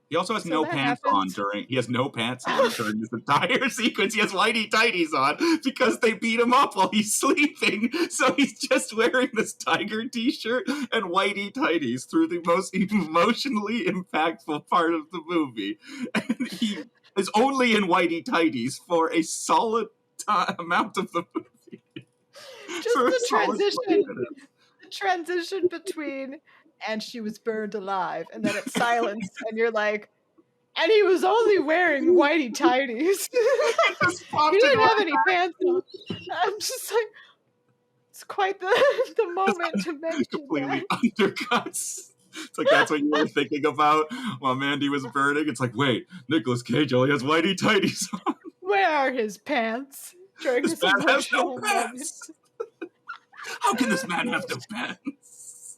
He also has So no that pants on happens. during. He has no pants on during this entire sequence. He has whitey tighties on because they beat him up while he's sleeping. So he's just wearing this tiger T-shirt and whitey tighties through the most emotionally impactful part of the movie, and he is only in whitey tighties for a solid amount of the movie. Just For a the solid 20 minutes. transition between and she was burned alive and then it's silence and you're like and he was only wearing whitey tighties. It just He popped into didn't have my any pants on. I'm just like, it's quite the moment to mention that. completely undercuts. It's like that's what you were thinking about while Mandy was burning. It's like, wait, Nicolas Cage only has whitey tighties on. Where are his pants during This this man has no emotional moment? pants. How can this man have no pants?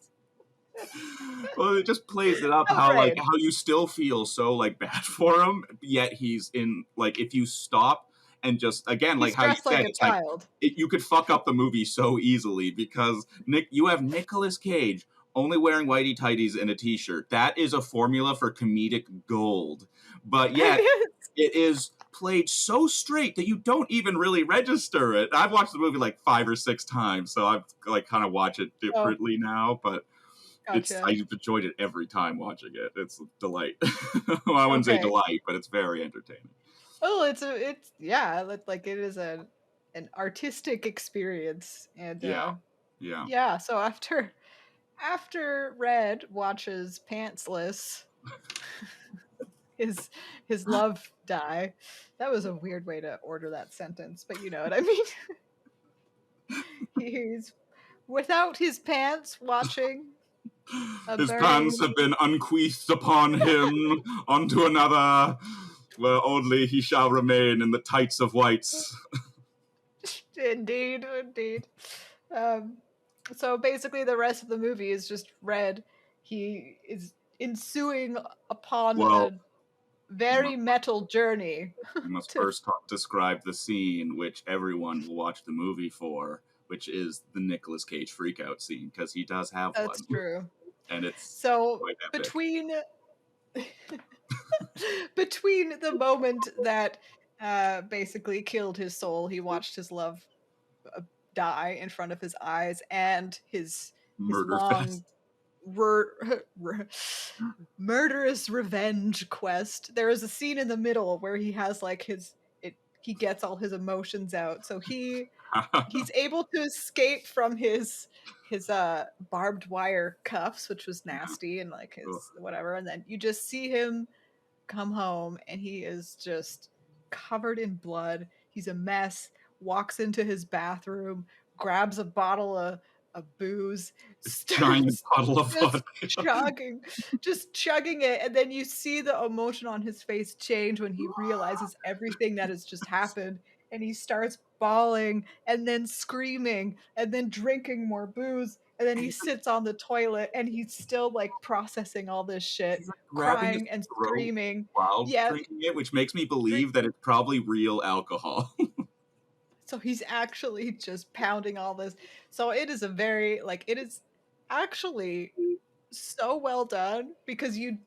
Well, it just plays it up Outrage. how you still feel so like bad for him, yet he's in like if you stop and just again like He's how you dressed like said a it's like child. you could fuck up the movie so easily because you have Nicolas Cage only wearing whitey tighties and a t-shirt. That is a formula for comedic gold, but yet it is played so straight that you don't even really register it. I've watched the movie like 5 or 6 times, so I've like kind of watch it Oh, differently now, but gotcha. I've enjoyed it every time watching it. It's a delight. Well, I wouldn't say Okay. delight, but it's very entertaining. Oh, it's yeah, like it is an artistic experience, and Yeah. Yeah. yeah. So after Red watches Pantsless, his love die. That was a weird way to order that sentence, but you know what I mean. He's without his pants watching a His burning. pants have been unsheathed upon him onto another, where only he shall remain in the tights of whites. Indeed, indeed. Um, so basically, the rest of the movie is just Red. He is ensuing upon Well, a very metal journey. We must to, first describe the scene which everyone will watch the movie for, which is the Nicolas Cage freakout scene, because he does have that's one, true. and it's So quite epic. between the moment that basically killed his soul, he watched his love die in front of his eyes, and his Murder long fest. murderous revenge quest. There is a scene in the middle where he has like he gets all his emotions out. So he's able to escape from his barbed wire cuffs, which was nasty, and like Ugh. his whatever, and then you just see him come home and he is just covered in blood. He's a mess, walks into his bathroom, grabs a bottle of booze, Giant starts bottle of just vodka. chugging it, and then you see the emotion on his face change when he realizes everything that has just happened, and he starts bawling and then screaming and then drinking more booze, and then he sits on the toilet and he's still like processing all this shit, He's like grabbing his crying and throat screaming. while Yeah, drinking it, which makes me drink. believe that it's probably real alcohol. So he's actually just pounding all this. So it is a very like it is actually so well done because you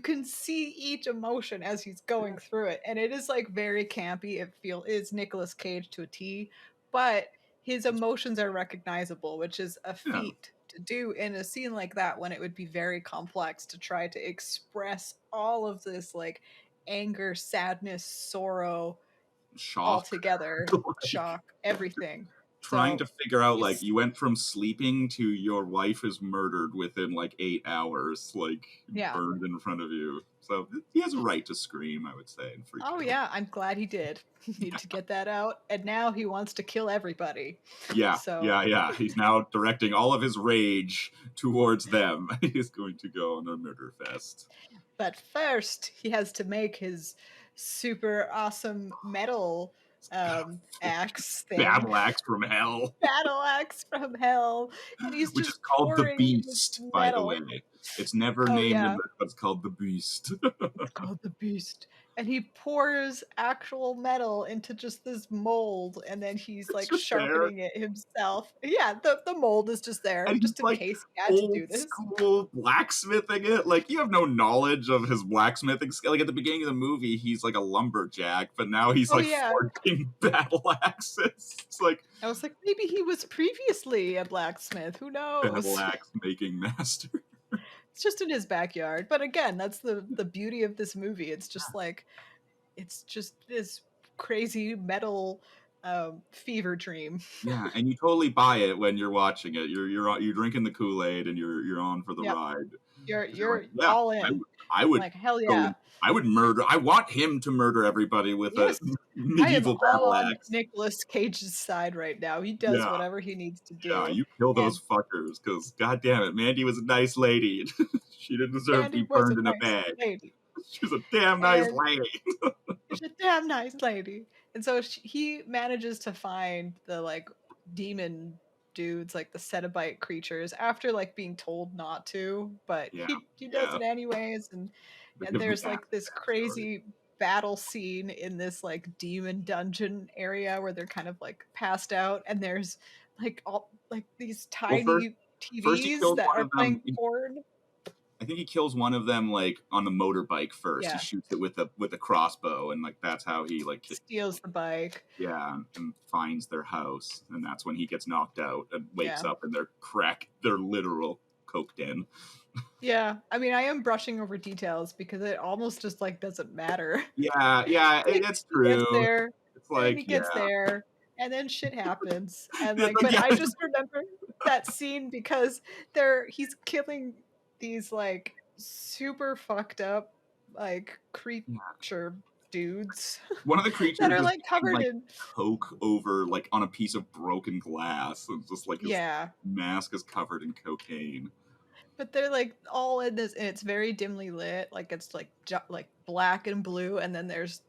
can see each emotion as he's going through it, and it is like very campy. It's Nicolas Cage to a T, but his emotions are recognizable, which is a Yeah. feat to do in a scene like that when it would be very complex to try to express all of this like anger, sadness, sorrow Shock. all together, Like, shock, everything. trying So to figure out, like, he's you went from sleeping to your wife is murdered within like 8 hours, like yeah. burned in front of you. So he has a right to scream, I would say, and freak Oh out. yeah, I'm glad he did. Need to get that out. And now he wants to kill everybody. Yeah, So yeah. He's now directing all of his rage towards them. He's going to go on a murder fest. but first he has to make his super awesome metal axe thing. Battle axe from hell. Battle axe from hell. And he's Which is just called the pouring this Beast, by the way. metal. It's never Oh named in yeah. this, but it's called the Beast. It's called the Beast. And he pours actual metal into just this mold, and then he's It's like just there. sharpening it himself. Yeah, the mold is just there, And he's just in like case he had to do old this. school blacksmithing it. Like, you have no knowledge of his blacksmithing skill. Like, at the beginning of the movie, he's like a lumberjack, but now he's Oh like yeah. forging battle axes. It's like I was like, maybe he was previously a blacksmith. Who knows? battle axe making master. It's just in his backyard. But again, that's the beauty of this movie. It's just like it's just this crazy metal fever dream. Yeah, and you totally buy it when you're watching it. You're drinking the Kool-Aid and you're on for the Yep. ride. You're Yeah, all in. I would Like hell go. yeah. I would murder. I want him to murder everybody with Yes. a I am medieval all battle on axe. Nicolas Cage's side right now. He does Yeah, whatever he needs to yeah. do. You kill those And fuckers, because god damn it, Mandy was a nice lady. She didn't deserve to Mandy be was a burned in a nice bag. lady. She was a damn nice And lady. she's a damn nice lady. And so he manages to find the like demon dudes, like the Cenobite creatures, after like being told not to, but Yeah, he does yeah. it anyways. And Because there's the like this backstory. crazy battle scene in this like demon dungeon area where they're kind of like passed out, and there's like all like these Well, tiny first he TVs kills that one are of them. playing porn. I think he kills one of them like on the motorbike first. He Yeah, shoots it with a crossbow, and like that's how he like steals the bike. yeah, and finds their house, and that's when he gets knocked out and wakes Yeah. up in their literal coke den. Yeah, I mean, I am brushing over details because it almost just like doesn't matter. Yeah, it's He gets true. there, It's and like he gets there, and then shit happens, and like, but yeah, I just remember that scene because he's killing these like super fucked up like creature dudes one of the creatures that are is like covered like in coke over like on a piece of broken glass, and just like his yeah, mask is covered in cocaine. but they're like all in this, and it's very dimly lit, like it's like like black and blue, and then there's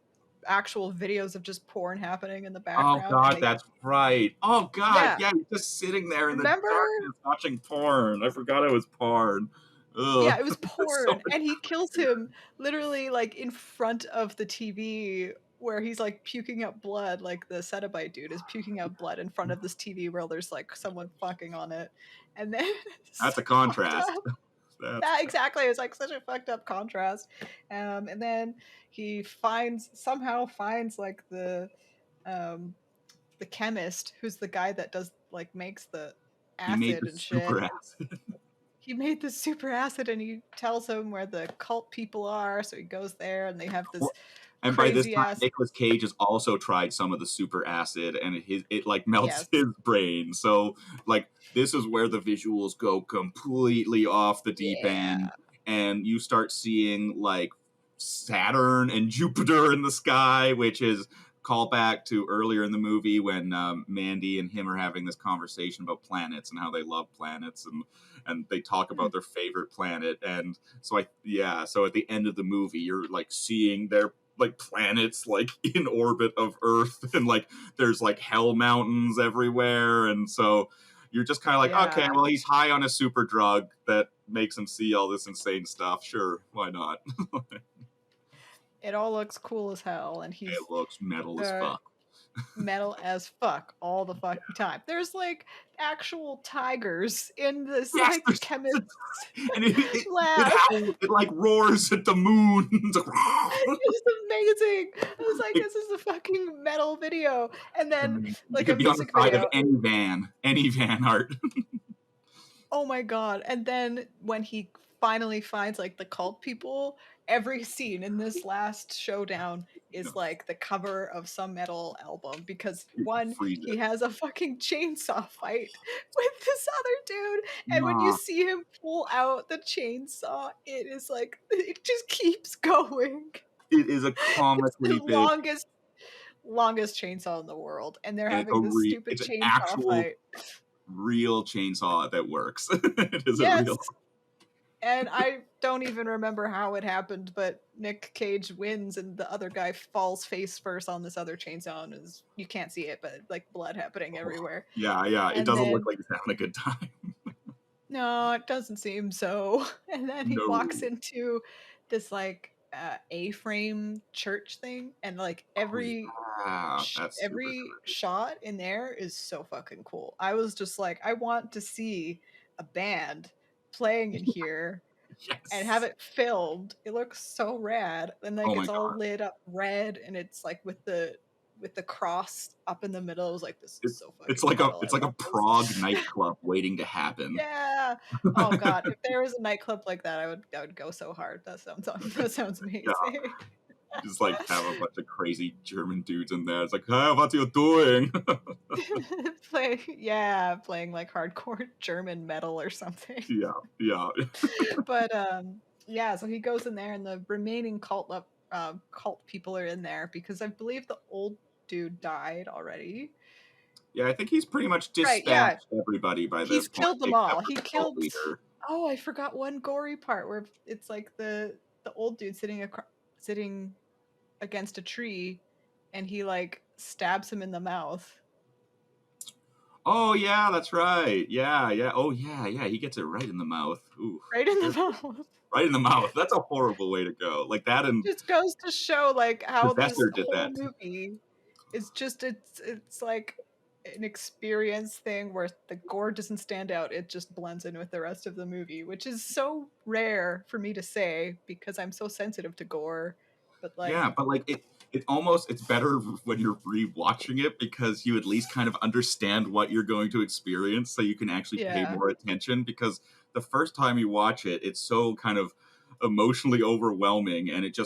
actual videos of just porn happening in the Oh background, and god, they that's right. Oh god, yeah, yeah, he's just sitting there in the remember darkness watching porn. I forgot it was porn. Ugh. Yeah, it was So porn, and he kills him literally, like, in front of the TV where he's, like, puking out blood, like, the Cenobite dude is puking out blood in front of this TV where there's, like, someone fucking on it, and then it's that's so a fucked contrast. up. That's Yeah, exactly, it's, like, such a fucked up contrast, and then he somehow finds, like, um, the chemist who's the guy that does like, makes the he made acid the and shit. super acid. He made the super acid and he tells him where the cult people are, so he goes there and they have this Well, and by this crazy time, ass. Nicolas Cage has also tried some of the super acid, and it like melts Yes. his brain. So like this is where the visuals go completely off the deep Yeah. end, and you start seeing like Saturn and Jupiter in the sky, which is callback to earlier in the movie when Mandy and him are having this conversation about planets and how they love planets, and they talk about their favorite planet. And so so at the end of the movie you're like seeing their like planets like in orbit of Earth, and like there's like hell mountains everywhere, and so you're just kind of like, Yeah. okay, well, he's high on a super drug that makes him see all this insane stuff. Sure, why not? It all looks cool as hell, and he's It looks metal as uh, fuck. metal as fuck all the fucking time. There's like actual tigers in this Yes, like there's, chemist and it lab. howls, it like roars at the moon. It's like, It's amazing. I was like, this is a fucking metal video. And then you like a could be on the music side of video. any van art. Oh my god. And then when he finally finds like the cult people, every scene in this last showdown is like the cover of some metal album because one, Freeze he it. has a fucking chainsaw fight with this other dude. And when you Nah. see him pull out the chainsaw, it is like it just keeps going. It is a It's the comically big, longest chainsaw in the world. And they're and having this stupid it's an chainsaw actual fight. real chainsaw that works. It is a Yes. real. And I don't even remember how it happened, but Nic Cage wins and the other guy falls face first on this other chainsaw and you can't see it, but like blood happening everywhere. Yeah. It And doesn't look then like he's having a good time. no, it doesn't seem so. And then he No. walks into this like A-frame church thing, and like Oh yeah, that's super every creepy. shot in there is so fucking cool. I was just like, I want to see a band playing in here and have Yes. it filmed. It looks so rad. And like Oh my it's all god. lit up red and it's like with the cross up in the middle. It was like, this is It, so it's fucking like a metal. I it's like a love this. Prague nightclub waiting to happen. Yeah. Oh god. If there was a nightclub like that, I would go so hard. That sounds Yeah. amazing. Just like have a bunch of crazy German dudes in there. It's like, hey, what are you doing? Playing like hardcore German metal or something. Yeah. But yeah, so he goes in there and the remaining cult people are in there because I believe the old dude died already. Yeah, I think he's pretty much Right, yeah. dispatched everybody by He's this point, killed them except all. for He the cult killed. leader. Oh, I forgot one gory part where it's like the old dude sitting against a tree and he like stabs him in the mouth. Oh yeah, that's right. Yeah. Oh yeah. He gets it right in the mouth. Ooh, Right in the mouth. right in the mouth. That's a horrible way to go. Like that, and Just goes to show like how this Possessor did whole that. movie is just it's like an experience thing where the gore doesn't stand out, it just blends in with the rest of the movie, which is so rare for me to say because I'm so sensitive to gore, but Yeah, like but like it's better when you're rewatching it because you at least kind of understand what you're going to experience, so you can actually pay yeah, more attention. Because the first time you watch it, it's so kind of emotionally overwhelming, and it's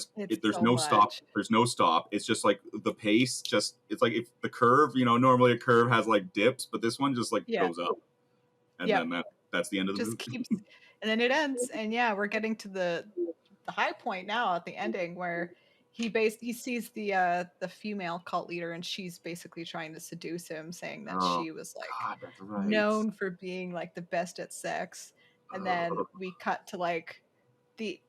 there's so no stop. much. There's no stop. It's just like the pace. Just it's like if the curve. Normally a curve has like dips, but this one just like Yeah, goes up, and yep, then that's the end of the just movie. keeps, and then it ends, and yeah, we're getting to the high point now at the ending where he sees the female cult leader and she's basically trying to seduce him, saying that Oh she was like God, that's right. known for being like the best at sex. And then we cut to like the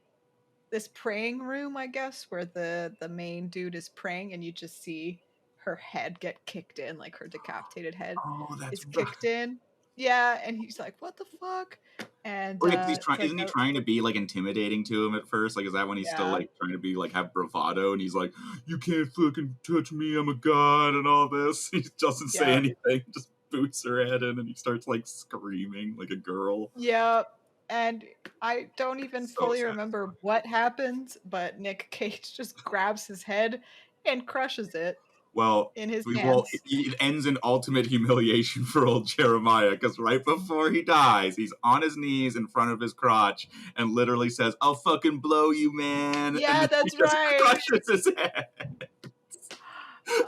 this praying room, I guess, where the main dude is praying and you just see her head get kicked in, like her decapitated head Oh, is that's right. kicked in. Yeah, and he's like, "What the fuck?" And Oh yeah, because it's like isn't he a trying to be like intimidating to him at first? Like, is that when he's still yeah, like trying to be like have bravado and he's like, "You can't fucking touch me, I'm a god," and all this. He doesn't say yeah, anything, just boots her head in, and he starts like screaming like a girl. yeah. And I don't even So fully sad. remember what happens, but Nick Cage just grabs his head and crushes it Well, in his it hands. it ends in ultimate humiliation for old Jeremiah because right before he dies, he's on his knees in front of his crotch and literally says, "I'll fucking blow you, man," and Yeah, then he that's just right. crushes his head.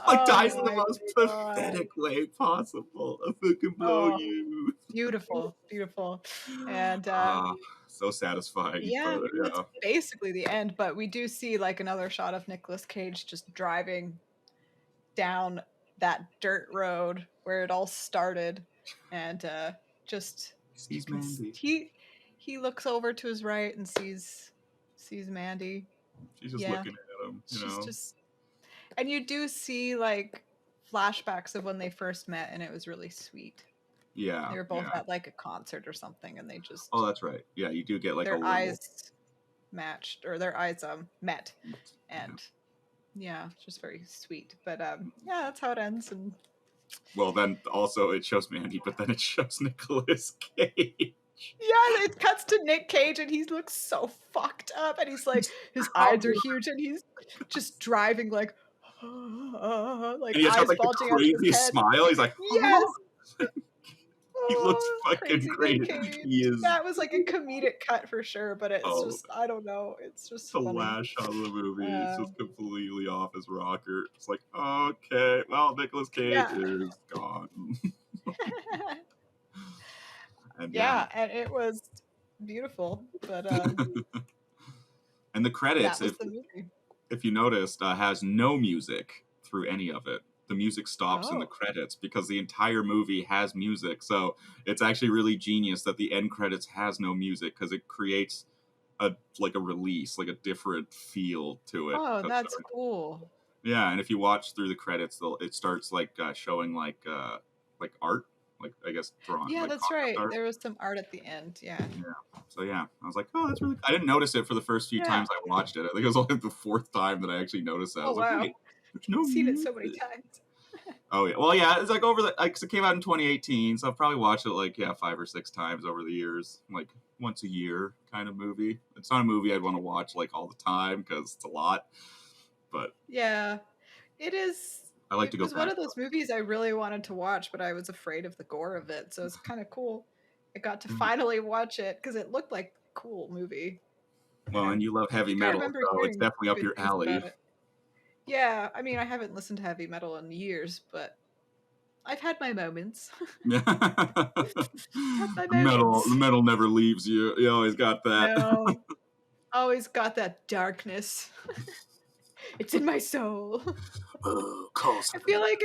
Like dies Oh in the my most god. pathetic way possible. "I'll fucking blow Oh, you." beautiful, beautiful. And Ah, so satisfying, yeah, but that's yeah. basically the end, but we do see like another shot of Nicolas Cage just driving down that dirt road where it all started, and just He you sees can Mandy. he looks over to his right and sees Mandy. She's just Yeah, looking at him, you she's know. just, and you do see like flashbacks of when they first met, and it was really sweet. Yeah, They were both yeah. at like a concert or something, and they Oh, just that's right. Yeah, you do get like a their little. eyes matched, or their eyes met, Yeah. and yeah, it's just very sweet. But yeah, that's how it ends. And Well, then also it shows Mandy, but then it shows Nicolas Cage. yeah, it cuts to Nick Cage, and he looks so fucked up, and he's like, his eyes are huge, and he's just driving like, like And he has got eyes like the bulging out of his craziest head. smile. He's like, Yes. oh, he looks Oh, fucking crazy Nick great. Cage. He is, That was like a comedic cut for sure, but it's oh, just, I don't know, it's just the funny. last shot of the movie is Uh, just completely off his rocker. It's like, okay, well, Nicolas Cage yeah. is gone. And yeah. Yeah, and it was beautiful, but And the credits, that was the movie. if you noticed, has no music through any of it. The music stops in the Oh. credits because the entire movie has music. So it's actually really genius that the end credits has no music because it creates a release, like a different feel to it. Oh, that's cool. Yeah, and if you watch through the credits, it starts like showing like art, like I guess drawn Yeah, like that's concept right. art. There was some art at the end. Yeah. Yeah. So yeah, I was like, oh, that's really. I didn't notice it for the first few Yeah. times I watched it. I think it was only the fourth time that I actually noticed that. I Oh, was like, wow. wait, there's no Seen it so many music. times. Oh yeah, well yeah, it's like over the like 'cause it came out in 2018, so I've probably watched it like 5 or 6 times over the years, like once a year kind of movie. It's not a movie I'd want to watch like all the time because it's a lot, but Yeah. It is. I like to It go was one back. of those movies I really wanted to watch, but I was afraid of the gore of it. So it's kind of cool. I got to Mhm. finally watch it because it looked like a cool movie. And Well, and you love I heavy think I metal, remember so it's hearing definitely up good your things alley. about it. Yeah, I mean, I haven't listened to heavy metal in years, but I've had my moments. Had my The moments. metal never leaves you. You always got that. No, always got that darkness. It's in my soul. Calls I for the feel like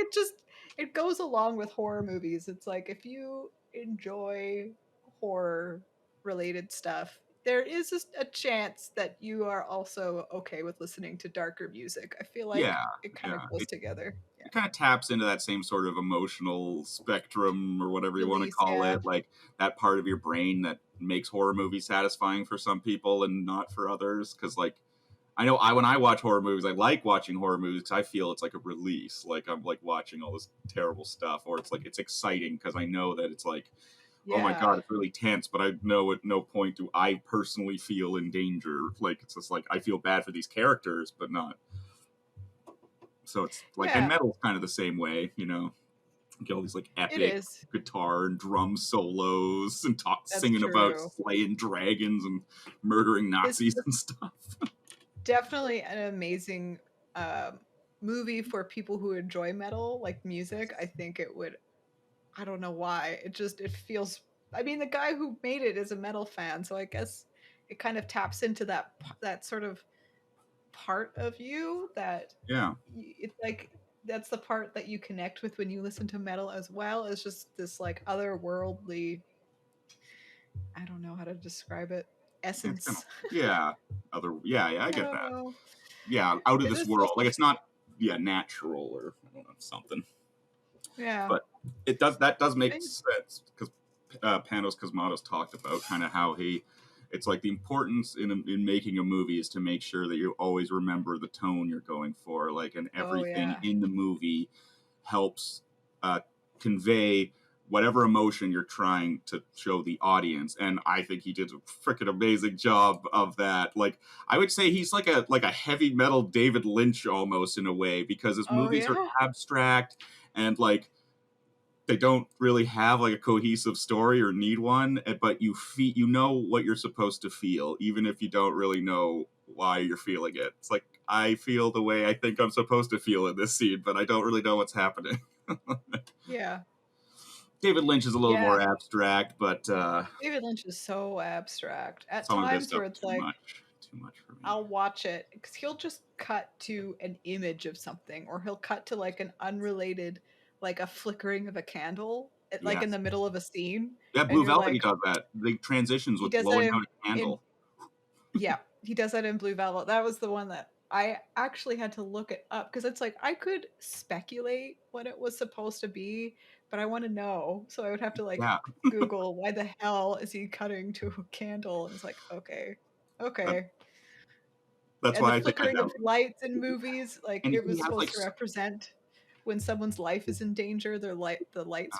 it goes along with horror movies. It's like if you enjoy horror related stuff, there is a chance that you are also okay with listening to darker music. I feel like yeah, it kind of yeah. goes together. Yeah. It kind of taps into that same sort of emotional spectrum or whatever you want to Release, call yeah. it, like that part of your brain that makes horror movies satisfying for some people and not for others. Because like I know when I watch horror movies, I like watching horror movies because I feel it's like a release, like I'm like watching all this terrible stuff, or it's like it's exciting because I know that it's like, oh my Yeah. god, it's really tense, but I know at no point do I personally feel in danger. Like it's just like I feel bad for these characters, but not. So it's like, and Yeah, metal's kind of the same way, you know. You get all these like it epic is. guitar and drum solos and That's singing about true. slaying dragons and murdering This Nazis is and stuff. definitely an amazing um, movie for people who enjoy metal, like music. I think it would, I don't know why. It feels, I mean, the guy who made it is a metal fan, so I guess it kind of taps into that sort of part of you that Yeah, it's like that's the part that you connect with when you listen to metal as well as just this like otherworldly, I don't know how to describe it, it's kind of essence. yeah, I I get don't that. know. Yeah, out of It this is world. also Like it's not natural or I don't know something, yeah. but that does make Thank- sense because Panos Cosmatos talked about, kind of how it's like the importance in making a movie is to make sure that you always remember the tone you're going for, like, and Oh everything yeah. in the movie helps convey whatever emotion you're trying to show the audience. And I think he did a freaking amazing job of that. Like, I would say he's like a heavy metal David Lynch almost, in a way, because his Oh movies are yeah. abstract and like they don't really have like a cohesive story or need one, but you know what you're supposed to feel, even if you don't really know why you're feeling it. It's like, I feel the way I think I'm supposed to feel in this scene, but I don't really know what's happening. Yeah. David Lynch is a little Yeah. more abstract, but David Lynch is so abstract at some of his times stuff where is it's like too much for me. I'll watch it because he'll just cut to an image of something, or he'll cut to like an unrelated, like a flickering of a candle, like in Yes. the middle of a scene, Yeah, and Blue you're Velvet, he like, does that. The transitions he with does that blowing out a in candle. yeah, he does that in Blue Velvet. That was the one that I actually had to look it up because it's like I could speculate what it was supposed to be, but I want to know, so I would have to like Yeah, Google why the hell is he cutting to a candle, and it's like okay, that, okay. that's And the why I think I flickering of know. lights in movies, like And it he was has like, supposed to represent when someone's life is in danger, the lights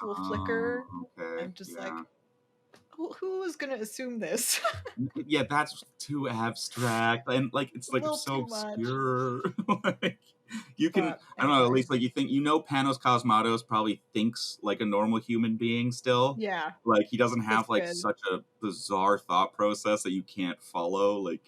will oh, flicker. okay, I'm just like, yeah. who was gonna assume this? Yeah, that's too abstract, and like it's A like little so too much. obscure. Like, you can, But I don't know, at anyway, least like you think, Panos Cosmatos probably thinks like a normal human being still. yeah, Like, he doesn't that's have like good. such a bizarre thought process that you can't follow. Like,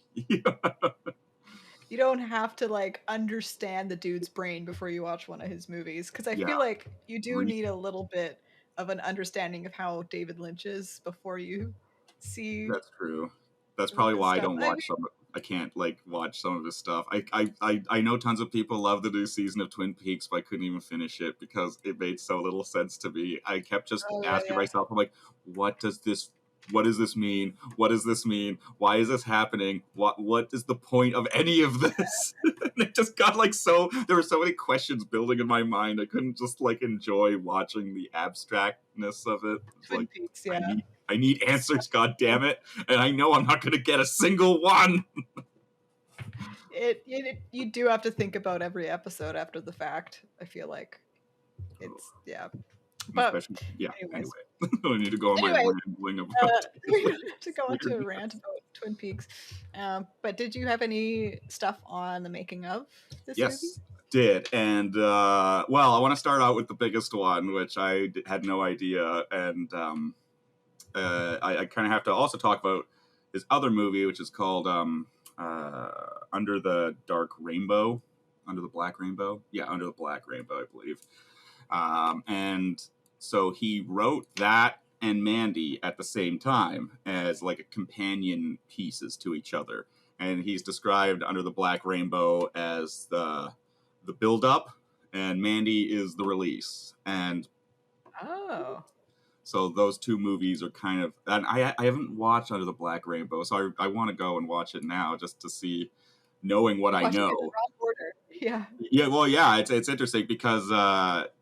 You don't have to like understand the dude's brain before you watch one of his movies, because I yeah, feel like you do re- need a little bit of an understanding of how David Lynch is before you see that's true. That's some of probably his why I stuff. don't I mean, watch some. I can't like watch some of his stuff. I know tons of people love the new season of Twin Peaks, but I couldn't even finish it because it made so little sense to me. I kept just oh yeah, asking yeah. myself, I'm like, what does this? What does this mean? What does this mean? Why is this happening? What is the point of any of this? And it just got like so. There were so many questions building in my mind. I couldn't just like enjoy watching the abstractness of it. It's Twin like, Peaks, I yeah. need I need answers. God damn it! And I know I'm not going to get a single one. You do have to think about every episode after the fact. I feel like it's yeah. But Especially, yeah. Anyway, anyways, I need to go on my anyways, rambling about we David don't have to go on to a Lynch. rant about Twin Peaks. But did you have any stuff on the making of this movie? Yes, did. And well, I want to start out with the biggest one, which I had no idea, and I kind of have to also talk about his other movie, which is called Under the Dark Rainbow, Under the Black Rainbow. Yeah, Under the Black Rainbow, I believe. And so he wrote that and Mandy at the same time as like a companion pieces to each other. And he's described Under the Black Rainbow as the build up, and Mandy is the release. And Oh, so those two movies are kind of, and I haven't watched Under the Black Rainbow, so I want to go and watch it now just to see, knowing what you're I watching it in the know. wrong order. Yeah. Yeah, well, yeah, it's interesting because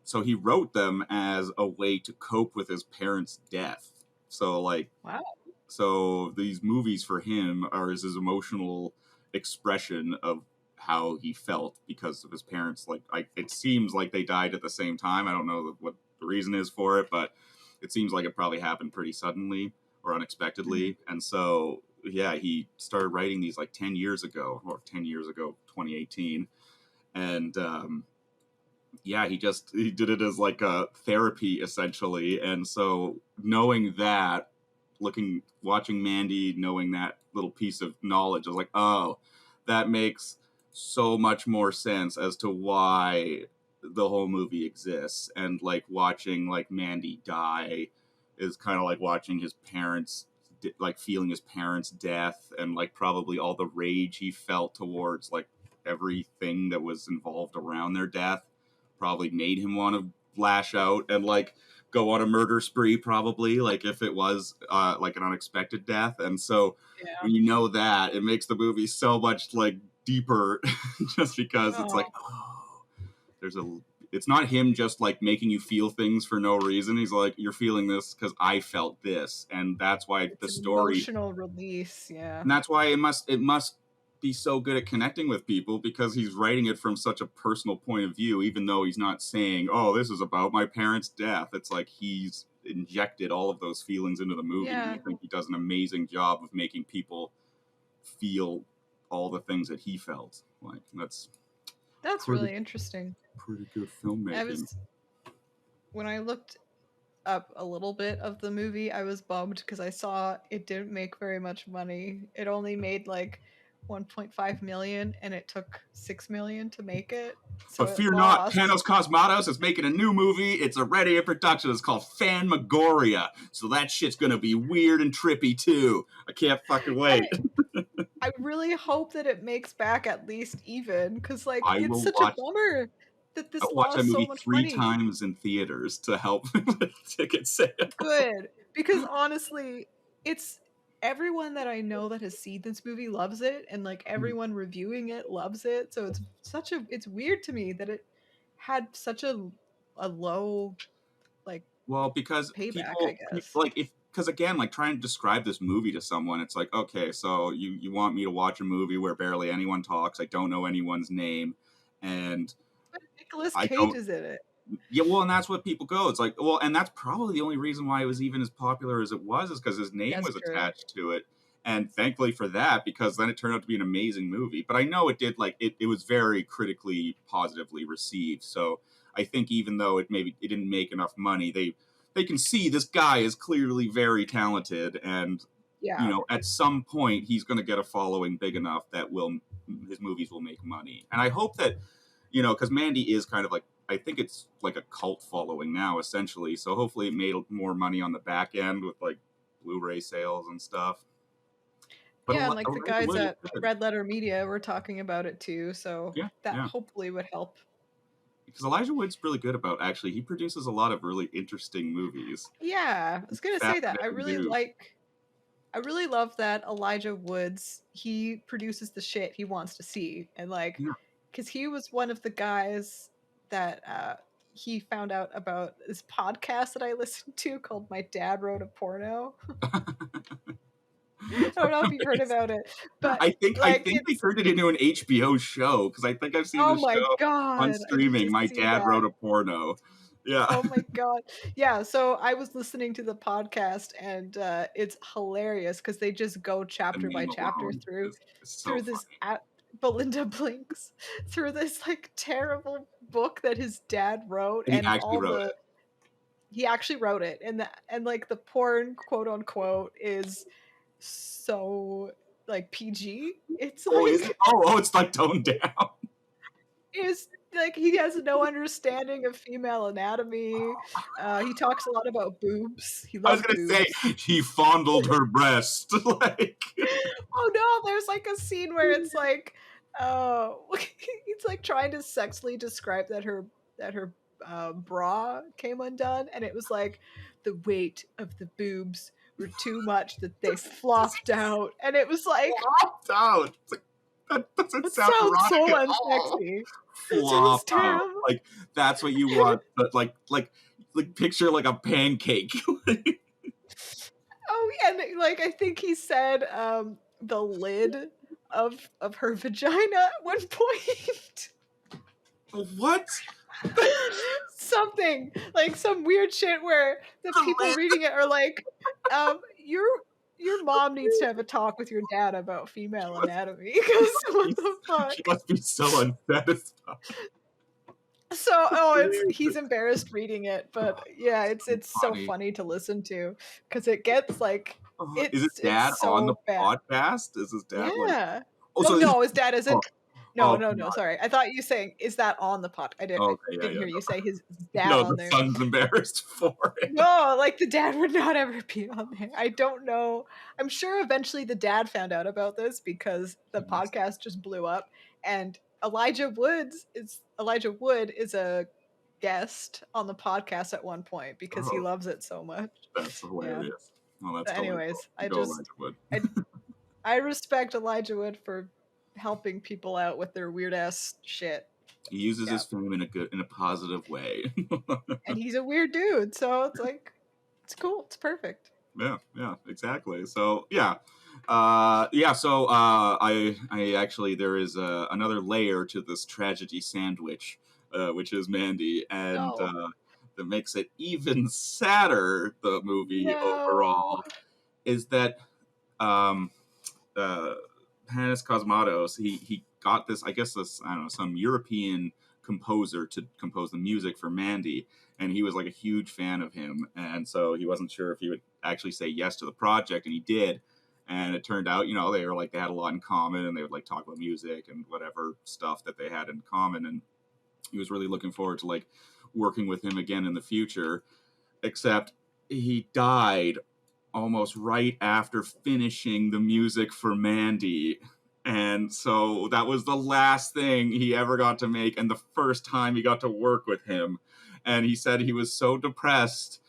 so he wrote them as a way to cope with his parents' death. So like, Wow. so these movies for him are his emotional expression of how he felt because of his parents. Like, it seems like they died at the same time. I don't know what the reason is for it, but it seems like it probably happened pretty suddenly or unexpectedly. And so, yeah, he started writing these like 10 years ago, 2018. And yeah, he did it as like a therapy essentially. And so knowing that, watching Mandy, knowing that little piece of knowledge, I was like, oh, that makes so much more sense as to why the whole movie exists. And like watching like Mandy die is kind of like watching his parents, like feeling his parents' death, and like probably all the rage he felt towards like everything that was involved around their death probably made him want to lash out and like go on a murder spree, probably, like if it was like an unexpected death. And so Yeah. when you know that, it makes the movie so much like deeper just because it's like, Oh, oh, there's a it's not him just like making you feel things for no reason. He's like, you're feeling this because I felt this, and that's why It's the an story, emotional release. Yeah. and that's why it must be so good at connecting with people, because he's writing it from such a personal point of view, even though he's not saying, oh, this is about my parents' death. It's like he's injected all of those feelings into the movie. Yeah. And I think he does an amazing job of making people feel all the things that he felt. Like that's pretty, really interesting. pretty good I filmmaking. when I looked up a little bit of the movie, I was bummed because I saw it didn't make very much money. It only made like 1.5 million, and it took 6 million to make it. So But it fear not, lost. Panos Cosmatos is making a new movie. It's already in production. It's called Phanmagoria. So that shit's gonna be weird and trippy too. I can't fucking wait. I really hope that it makes back at least even, because like I it's will such watch. a bummer that this I'll watch that lost so movie much 3 money. times in theaters to help with ticket sales. Good, because honestly, it's everyone that I know that has seen this movie loves it, and like everyone reviewing it loves it. So it's weird to me that it had such a low like Well, because payback, I people guess. like if because again, like trying to describe this movie to someone, it's like, okay, so you want me to watch a movie where barely anyone talks, I don't know anyone's name, and But Nicolas I Cage don't. is in it. Yeah, well, and that's what people go. It's like, well, and that's probably the only reason why it was even as popular as it was, is because his name That's was true. attached to it. And thankfully for that, because then it turned out to be an amazing movie. But I know it did, like, it was very critically positively received. So I think even though it didn't make enough money, they can see this guy is clearly very talented, and Yeah. at some point he's going to get a following big enough that his movies will make money. And I hope that, because Mandy is kind of like, I think it's like a cult following now, essentially. So hopefully it made more money on the back end with like Blu-ray sales and stuff. But Yeah, and like the Elijah guys Wood is at good. Red Letter Media were talking about it too, so Yeah, that yeah. hopefully would help. Because Elijah Wood's really good about, actually, he produces a lot of really interesting movies. Yeah, I was gonna say that. Fascinating dude. I really love that Elijah Woods, he produces the shit he wants to see. And like, Yeah. because he was one of the guys that he found out about this podcast that I listened to called My Dad Wrote a Porno. I don't know if you've heard about it, but I like think they it's turned it into an HBO show, because I think I've seen oh the my show on god, I need streaming. to My see Dad that. Wrote a Porno. Yeah. Oh my god. Yeah, so I was listening to the podcast, and it's hilarious because they just go The chapter by name chapter alone is so through this funny. Belinda Blinks through this like terrible book that his dad wrote, And he and actually all wrote the it. he actually wrote it, and like the porn quote unquote is so like PG. It's Oh, is it? like Oh, it's like toned down. is like he has no understanding of female anatomy. He talks a lot about boobs. He I was loves gonna say boobs. he fondled her breast. Like, Oh no, there's like a scene where it's like, he's like trying to sexually describe that her bra came undone, and it was like the weight of the boobs were too much that they flopped out, and it was like flopped out. It's like, that doesn't that sound sounds erotic so at all. unsexy. It sounds Flop out. terrible. Like, that's what you want. But like picture like a pancake. Oh yeah, and like I think he said the lid of her vagina at one point. What? Something like some weird shit where the people reading it are like, your mom needs to have a talk with your dad about female anatomy because what the fuck. She must be so unsatisfied. So he's embarrassed reading it, but yeah, it's so Funny. funny to listen to because it gets like Is his it's dad on the so bad. podcast? Is his dad like? Yeah. Oh, Oh so no, his dad isn't. oh, No. Sorry, I thought you saying is that on the pod? I okay, didn't yeah. hear you say his dad No, on the there. son's embarrassed for it. No, like the dad would not ever be on there. I don't know. I'm sure eventually the dad found out about this because the podcast just blew up, and Elijah Wood is a guest on the podcast at one point because he Oh, loves it so much. that's hilarious. Well, that's But anyways, delightful. Go Elijah Wood. I respect Elijah Wood for helping people out with their weird ass shit. He uses Yeah. his fame in a positive way. And he's a weird dude, so it's like, it's cool. It's perfect. Yeah, exactly. So I actually, there is another layer to this tragedy sandwich, which is Mandy, and No. that makes it even sadder. The movie No. overall is that um, uh, Panis Cosmatos, he got this, I guess this, I don't know, some European composer to compose the music for Mandy, and he was like a huge fan of him, and so he wasn't sure if he would actually say yes to the project, and he did. And it turned out, they were like, they had a lot in common, and they would like talk about music and whatever stuff that they had in common, and he was really looking forward to like working with him again in the future. Except he died almost right after finishing the music for Mandy. And so that was the last thing he ever got to make, and the first time he got to work with him. And he said he was so depressed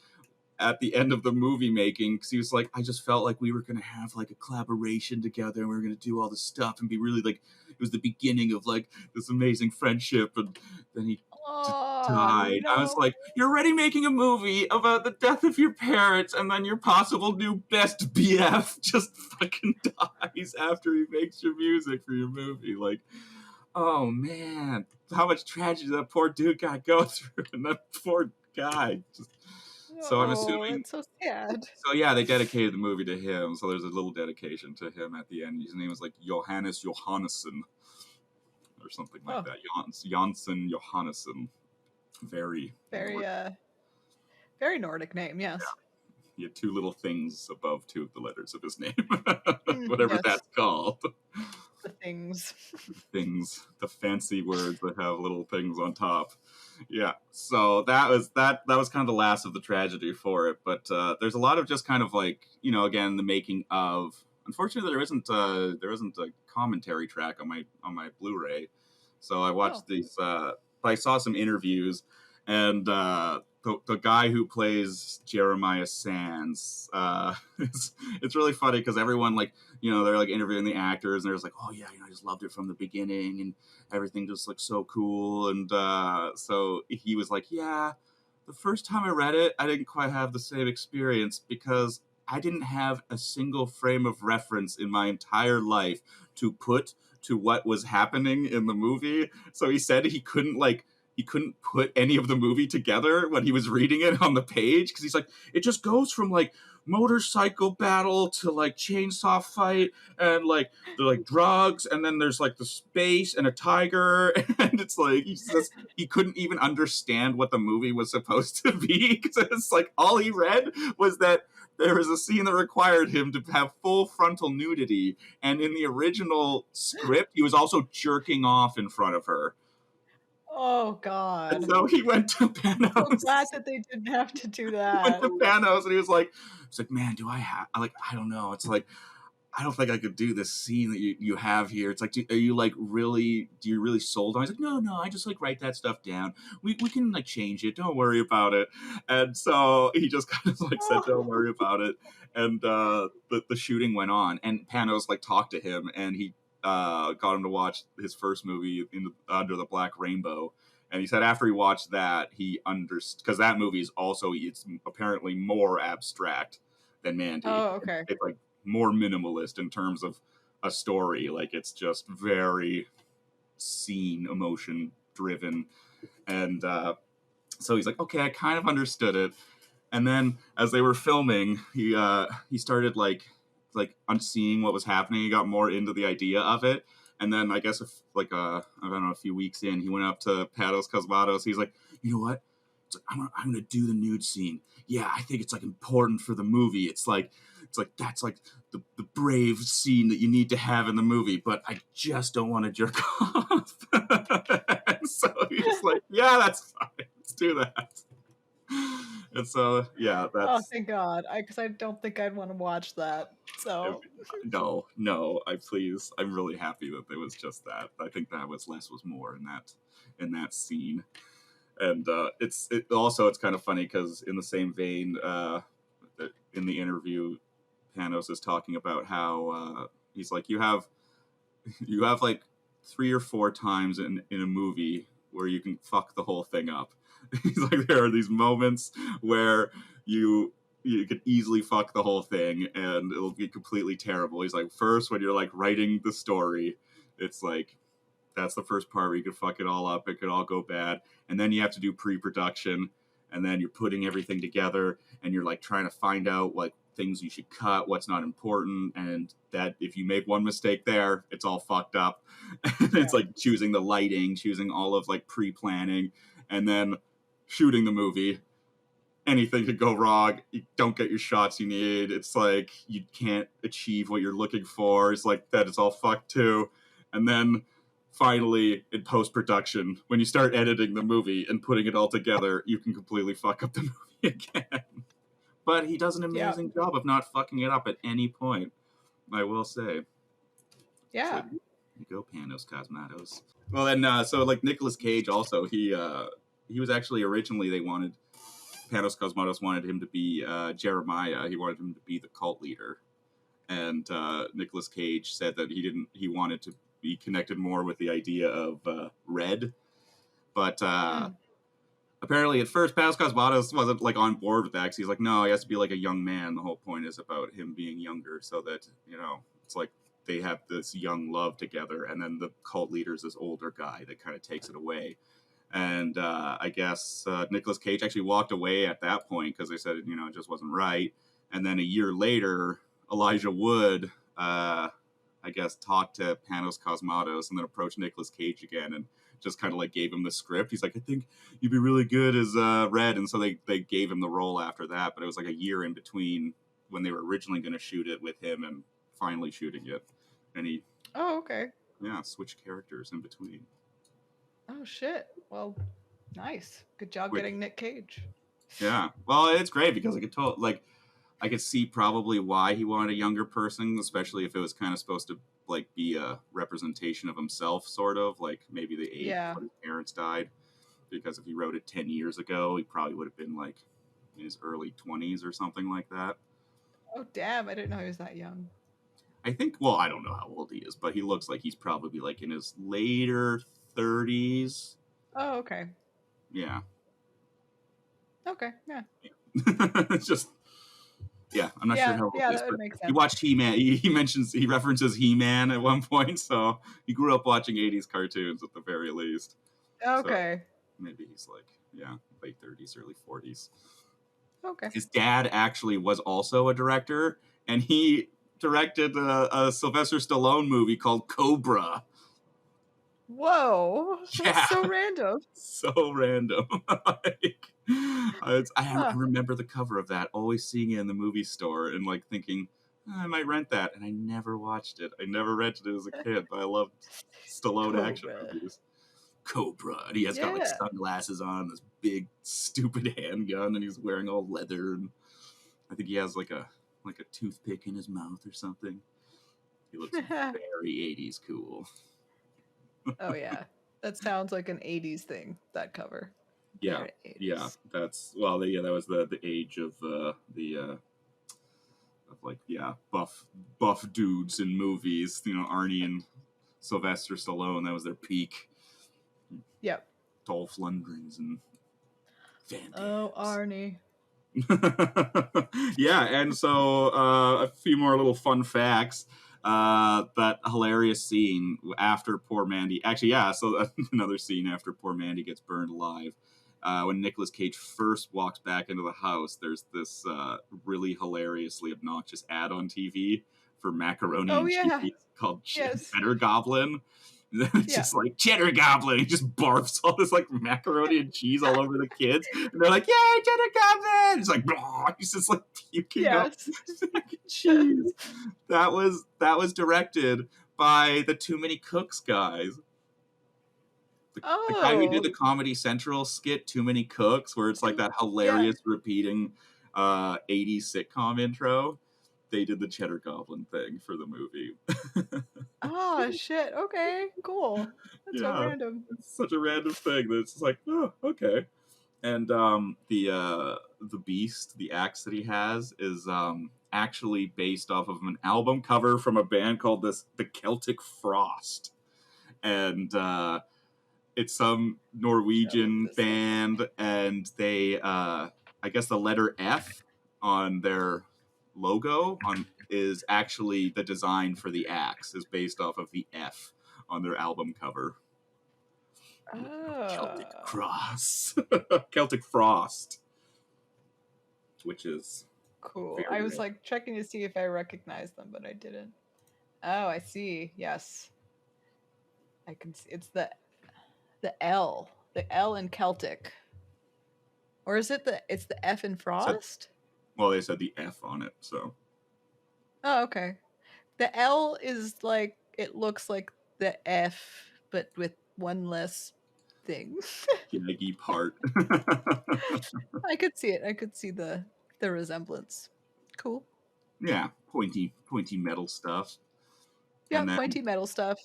at the end of the movie making, because he was like, I just felt like we were going to have like a collaboration together, and we were going to do all this stuff and be really like, it was the beginning of like this amazing friendship. And then he just Oh, died. I was no. like, you're already making a movie about the death of your parents, and then your possible new best BF just fucking dies after he makes your music for your movie. Like, oh man, how much tragedy that poor dude got to go through, and that poor guy. So I'm Oh, assuming. that's so sad. So yeah, they dedicated the movie to him. So there's a little dedication to him at the end. His name was like Johannes Johannesson or something like Oh, that. Jansson Johannesson. Very very, Nordic. very Nordic name, yes. He had two little things above two of the letters of his name, whatever Yes, that's called. the things. Things, the fancy words that have little things on top. Yeah, so that was kind of the last of the tragedy for it. But there's a lot of just kind of like, again, the making of. Unfortunately, there isn't a commentary track on my Blu-ray, so I watched Oh. these. But I saw some interviews, and the guy who plays Jeremiah Sands, it's really funny because everyone like, they're like interviewing the actors, and they're just like, oh yeah, I just loved it from the beginning, and everything just looks so cool. And so he was like, yeah, the first time I read it, I didn't quite have the same experience because I didn't have a single frame of reference in my entire life to put to what was happening in the movie. So he said he couldn't put any of the movie together when he was reading it on the page, because he's like, it just goes from like motorcycle battle to like chainsaw fight, and like they're like drugs, and then there's like the space and a tiger, and it's like he says he couldn't even understand what the movie was supposed to be, because it's like all he read was that there was a scene that required him to have full frontal nudity, and in the original script he was also jerking off in front of her. Oh, And God. so he went to I'm so Panos. glad that they didn't have to do Went that. to Panos, and he was like, man, do I have? I don't know. It's like, I don't think I could do this scene that you have here. It's like, are you like really? Do you really sold on? He's like, no, I just like write that stuff down. We can like change it. Don't worry about it. And so he just kind of like said, don't worry about it. And the shooting went on, and Panos like talked to him, and he got him to watch his first movie Under the Black Rainbow. And he said after he watched that, he understood, because that movie is also, it's apparently more abstract than Mandy. Oh, okay. It's like more minimalist in terms of a story. Like it's just very scene emotion driven. And so he's like, okay, I kind of understood it. And then as they were filming, he started like unseeing what was happening. He got more into the idea of it. And then I guess I don't know, a few weeks in, he went up to Panos Cosmatos. He's like, you know what? It's like, I'm gonna do the nude scene. Yeah, I think it's like important for the movie. It's like that's like the brave scene that you need to have in the movie, but I just don't want to jerk off. And so he's like, yeah, that's fine. Let's do that. And so yeah, Oh, that's thank God. Because I don't think I'd want to watch that. So, no. I'm really happy that there was just that. I think that was less was more in that scene. And it's kind of funny because in the same vein, in the interview, Panos is talking about how he's like, you have like 3 or 4 times in a movie where you can fuck the whole thing up. He's like, there are these moments where you could easily fuck the whole thing and it'll be completely terrible. He's like, first, when you're like writing the story, it's like, that's the first part where you could fuck it all up. It could all go bad. And then you have to do pre-production, and then you're putting everything together, and you're like trying to find out like things you should cut, what's not important, and that if you make one mistake there, it's all fucked up. It's like choosing the lighting, choosing all of like pre-planning, and then shooting the movie. Anything could go wrong. You don't get your shots you need. It's like you can't achieve what you're looking for. It's like that is all fucked too. And then finally, in post-production, when you start editing the movie and putting it all together, you can completely fuck up the movie again. But he does an amazing job of not fucking it up at any point, I will say. Yeah. So, you go, Panos Cosmatos. Well, then, so like Nicolas Cage also, he was actually originally Panos Cosmatos wanted him to be Jeremiah. He wanted him to be the cult leader. And Nicolas Cage said that he wanted to be connected more with the idea of Red. But apparently at first Panos Cosmatos wasn't like on board with that, because he's like, no, he has to be like a young man. The whole point is about him being younger, so that, you know, it's like they have this young love together, and then the cult leader's this older guy that kind of takes it away. And I guess Nicolas Cage actually walked away at that point because they said, you know, it just wasn't right. And then a year later, Elijah Wood, I guess, talked to Panos Cosmatos and then approached Nicolas Cage again and just kind of like gave him the script. He's like, I think you'd be really good as Red. And so they gave him the role after that. But it was like a year in between when they were originally going to shoot it with him and finally shooting it. And he, switched characters in between. Oh, shit. Well, nice. Good job getting Nic Cage. Yeah. Well, it's great because I could see probably why he wanted a younger person, especially if it was kind of supposed to like be a representation of himself, sort of like maybe the age when his parents died. Because if he wrote it 10 years ago, he probably would have been like in his early 20s or something like that. Oh, damn. I didn't know he was that young. I think, well, I don't know how old he is, but he looks like he's probably like in his later 30s. Oh, okay. Yeah. Okay, yeah. It's just, I'm not sure how old he is, that would make sense. He watched He-Man. He references He-Man at one point, so he grew up watching 80s cartoons at the very least. Okay. So maybe he's like, late 30s, early 40s. Okay. His dad actually was also a director, and he directed a Sylvester Stallone movie called Cobra. Whoa, that's so random. So random. I remember the cover of that, always seeing it in the movie store and like thinking, I might rent that, and I never watched it. I never rented it as a kid, but I loved Stallone action movies. Cobra, and he has got like sunglasses on, this big stupid handgun, and he's wearing all leather, and I think he has like a toothpick in his mouth or something. He looks very 80s cool. Oh yeah, that sounds like an 80s thing, that cover. Yeah, that was the age of buff dudes in movies. You know, Arnie and Sylvester Stallone. That was their peak. Yep. Dolph Lundgrens and Van Damme. Oh, Arnie. Yeah, and so a few more little fun facts. That hilarious scene after poor Mandy. Actually, so another scene after poor Mandy gets burned alive. When Nicolas Cage first walks back into the house, there's this really hilariously obnoxious ad on TV for macaroni and cheese called Cheddar Goblin. It's just like, Cheddar Goblin. He just barfs all this like macaroni and cheese all over the kids. And they're like, yay, Cheddar Goblin! It's like, he's just like puking up cheese. That was directed by the Too Many Cooks guys. The guy who did the Comedy Central skit Too Many Cooks, where it's like that hilarious repeating 80s sitcom intro. They did the Cheddar Goblin thing for the movie. Oh shit! Okay, cool. That's so random. It's such a random thing that it's like, oh, okay. And the beast, the axe that he has, is actually based off of an album cover from a band called the Celtic Frost, and it's some Norwegian band, and they, I guess the letter F on their logo is actually the design for the axe, is based off of the F on their album cover. Celtic Cross. Celtic Frost. Which is cool. I was like checking to see if I recognized them, but I didn't. Oh, I see. Yes. I can see it's the L. The L in Celtic. Or is it it's the F in Frost? Well, they said the F on it, so. Oh, okay. The L is like, it looks like the F, but with one less thing. Yaggy part. I could see it. I could see the resemblance. Cool. Yeah, pointy metal stuff. Yeah, pointy metal stuff.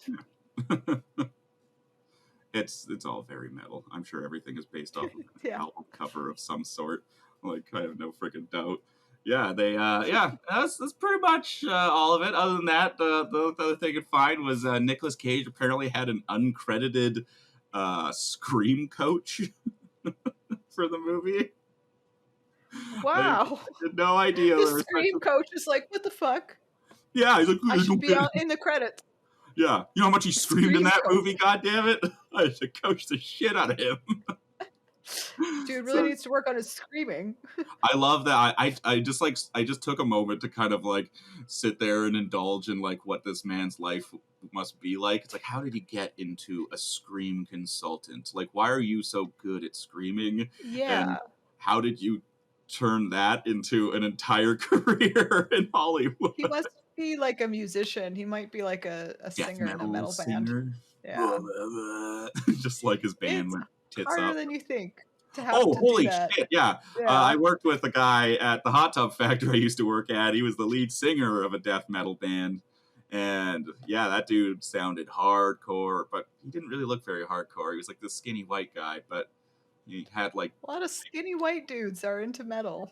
Yeah. It's all very metal. I'm sure everything is based off of an album cover of some sort. Like, I have no freaking doubt. Yeah, they that's pretty much all of it. Other than that, the other thing I could find was Nicolas Cage apparently had an uncredited scream coach for the movie. Wow. I had no idea. His scream coach is like, what the fuck? Yeah, he's like, I should be out in the credits. Yeah, you know how much he screamed in that movie, goddammit? I should coach the shit out of him. Dude really needs to work on his screaming. I love that. I just took a moment to kind of like sit there and indulge in like what this man's life must be like. It's like, how did he get into a scream consultant? Like, why are you so good at screaming? Yeah. And how did you turn that into an entire career in Hollywood? He must be like a musician. He might be like a singer in a metal band. Yeah. Just like his band went tits harder up. Than you think. To have Oh, to holy do that. shit! Yeah, I worked with a guy at the hot tub factory I used to work at. He was the lead singer of a death metal band, and yeah, that dude sounded hardcore, but he didn't really look very hardcore. He was like this skinny white guy, but he had like a lot of skinny white dudes are into metal.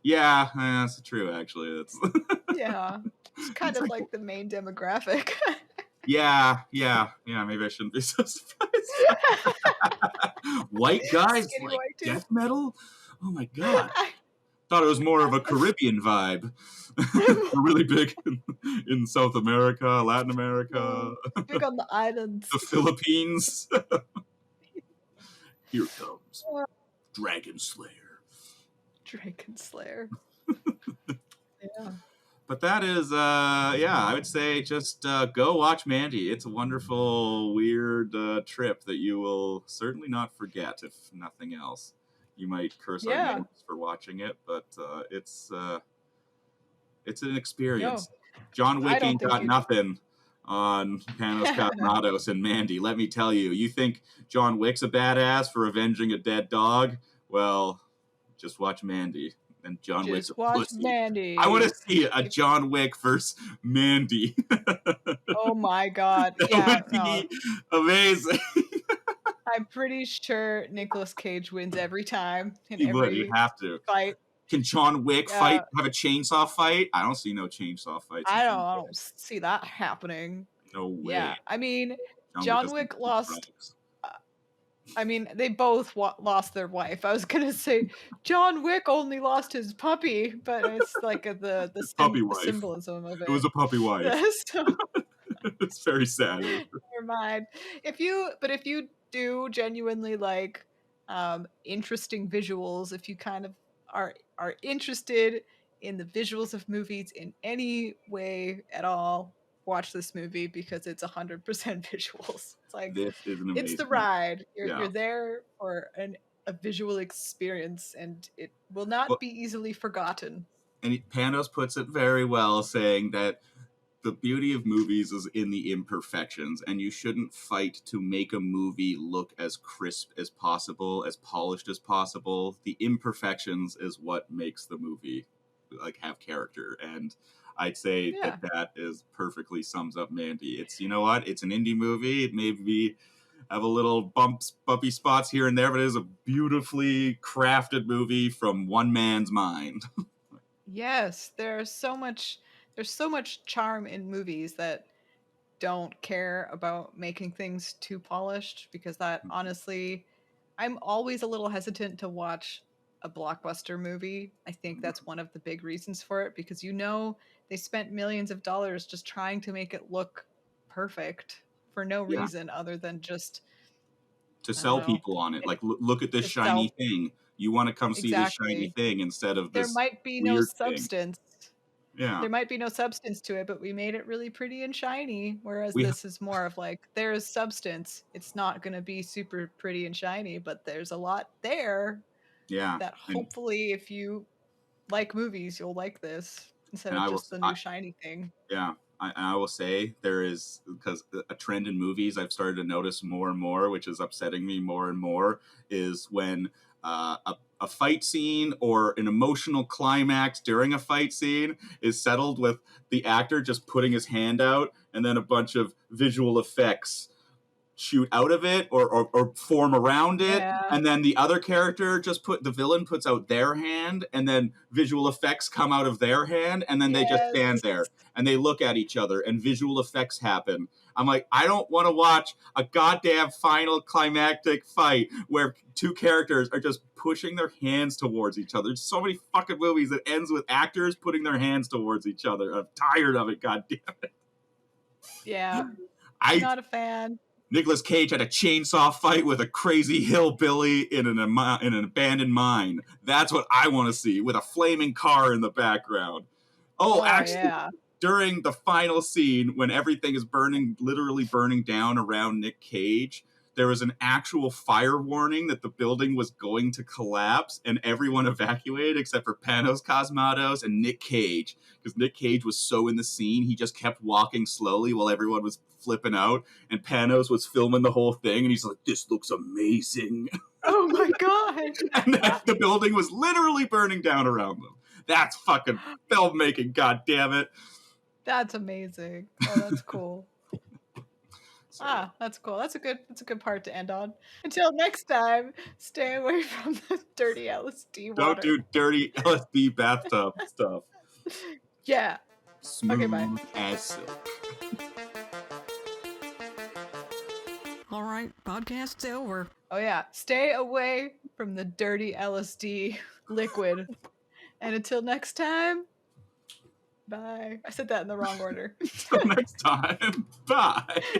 Yeah, that's true. Actually, that's yeah, it's kind of like the main demographic. Yeah. Maybe I shouldn't be so surprised. White guys Skinny like white death metal? Oh my god! Thought it was more of a Caribbean vibe. We're really big in South America, Latin America, big on the islands, the Philippines. Here comes Dragon Slayer. Dragon Slayer. Yeah. But that is, I would say just go watch Mandy. It's a wonderful, weird trip that you will certainly not forget, if nothing else. You might curse our names for watching it, but it's an experience. No, John Wick ain't got nothing on Panos Cosmatos and Mandy. Let me tell you, you think John Wick's a badass for avenging a dead dog? Well, just watch Mandy. And John Wick's a pussy. Mandy. I want to see a John Wick versus Mandy. Oh my god. That would be amazing. I'm pretty sure Nicolas Cage wins every time. He would. He'd have to. Fight. Can John Wick have a chainsaw fight? I don't see no chainsaw fights. I don't see that happening. No way. Yeah. I mean, John Wick lost... I mean, they both lost their wife. I was gonna say John Wick only lost his puppy, but it's like the puppy symbolism of it. It was a puppy wife. So, it's very sad. Never mind. If you do genuinely like interesting visuals, if you kind of are interested in the visuals of movies in any way at all, watch this movie because it's 100% visuals. It's like it's the ride. You're there for a visual experience, and it will not be easily forgotten. And Panos puts it very well, saying that the beauty of movies is in the imperfections, and you shouldn't fight to make a movie look as crisp as possible, as polished as possible. The imperfections is what makes the movie like have character, and I'd say that is perfectly sums up Mandy. It's, you know what? It's an indie movie. It may have a little bumpy spots here and there, but it is a beautifully crafted movie from one man's mind. Yes, there's so much charm in movies that don't care about making things too polished, because that honestly, I'm always a little hesitant to watch a blockbuster movie. I think that's one of the big reasons for it, because they spent millions of dollars just trying to make it look perfect for no Yeah. reason other than just, To I don't sell know, people on it. Like, look at this to shiny sell. thing. You want to come see this shiny Exactly. thing instead of There this might be no weird thing. substance. Yeah. There might be no substance to it, but we made it really pretty and shiny. Whereas We this is more of like, there's substance. It's not going to be super pretty and shiny, but there's a lot there yeah. that And hopefully, if you like movies, you'll like this instead and of I will just the new shiny thing. yeah. I will say there is, because a trend in movies I've started to notice more and more, which is upsetting me more and more, is when a fight scene or an emotional climax during a fight scene is settled with the actor just putting his hand out and then a bunch of visual effects shoot out of it or form around it, Yeah. and then the other character the villain puts out their hand, and then visual effects come out of their hand, and then they just stand Yes. there and they look at each other and visual effects happen. I'm like, I don't want to watch a goddamn final climactic fight where two characters are just pushing their hands towards each other. There's so many fucking movies that ends with actors putting their hands towards each other. I'm tired of it, goddamn it. Yeah. I'm I not a fan. Nicolas Cage had a chainsaw fight with a crazy hillbilly in an abandoned mine. That's what I want to see, with a flaming car in the background. Oh, actually, yeah. during the final scene, when everything is literally burning down around Nic Cage, there was an actual fire warning that the building was going to collapse, and everyone evacuated except for Panos Cosmatos and Nic Cage. Because Nic Cage was so in the scene, he just kept walking slowly while everyone was flipping out, and Panos was filming the whole thing, and he's like, "This looks amazing." Oh my god. And then the building was literally burning down around them. That's fucking filmmaking, goddammit. That's amazing. Oh, that's cool. So, That's cool. That's a good part to end on. Until next time, stay away from the dirty LSD don't water. do dirty LSD bathtub stuff. Yeah. Smooth Okay, bye. as silk. All right, podcast's over. Oh yeah, stay away from the dirty LSD liquid. And until next time, bye. I said that in the wrong order. Until next time, bye.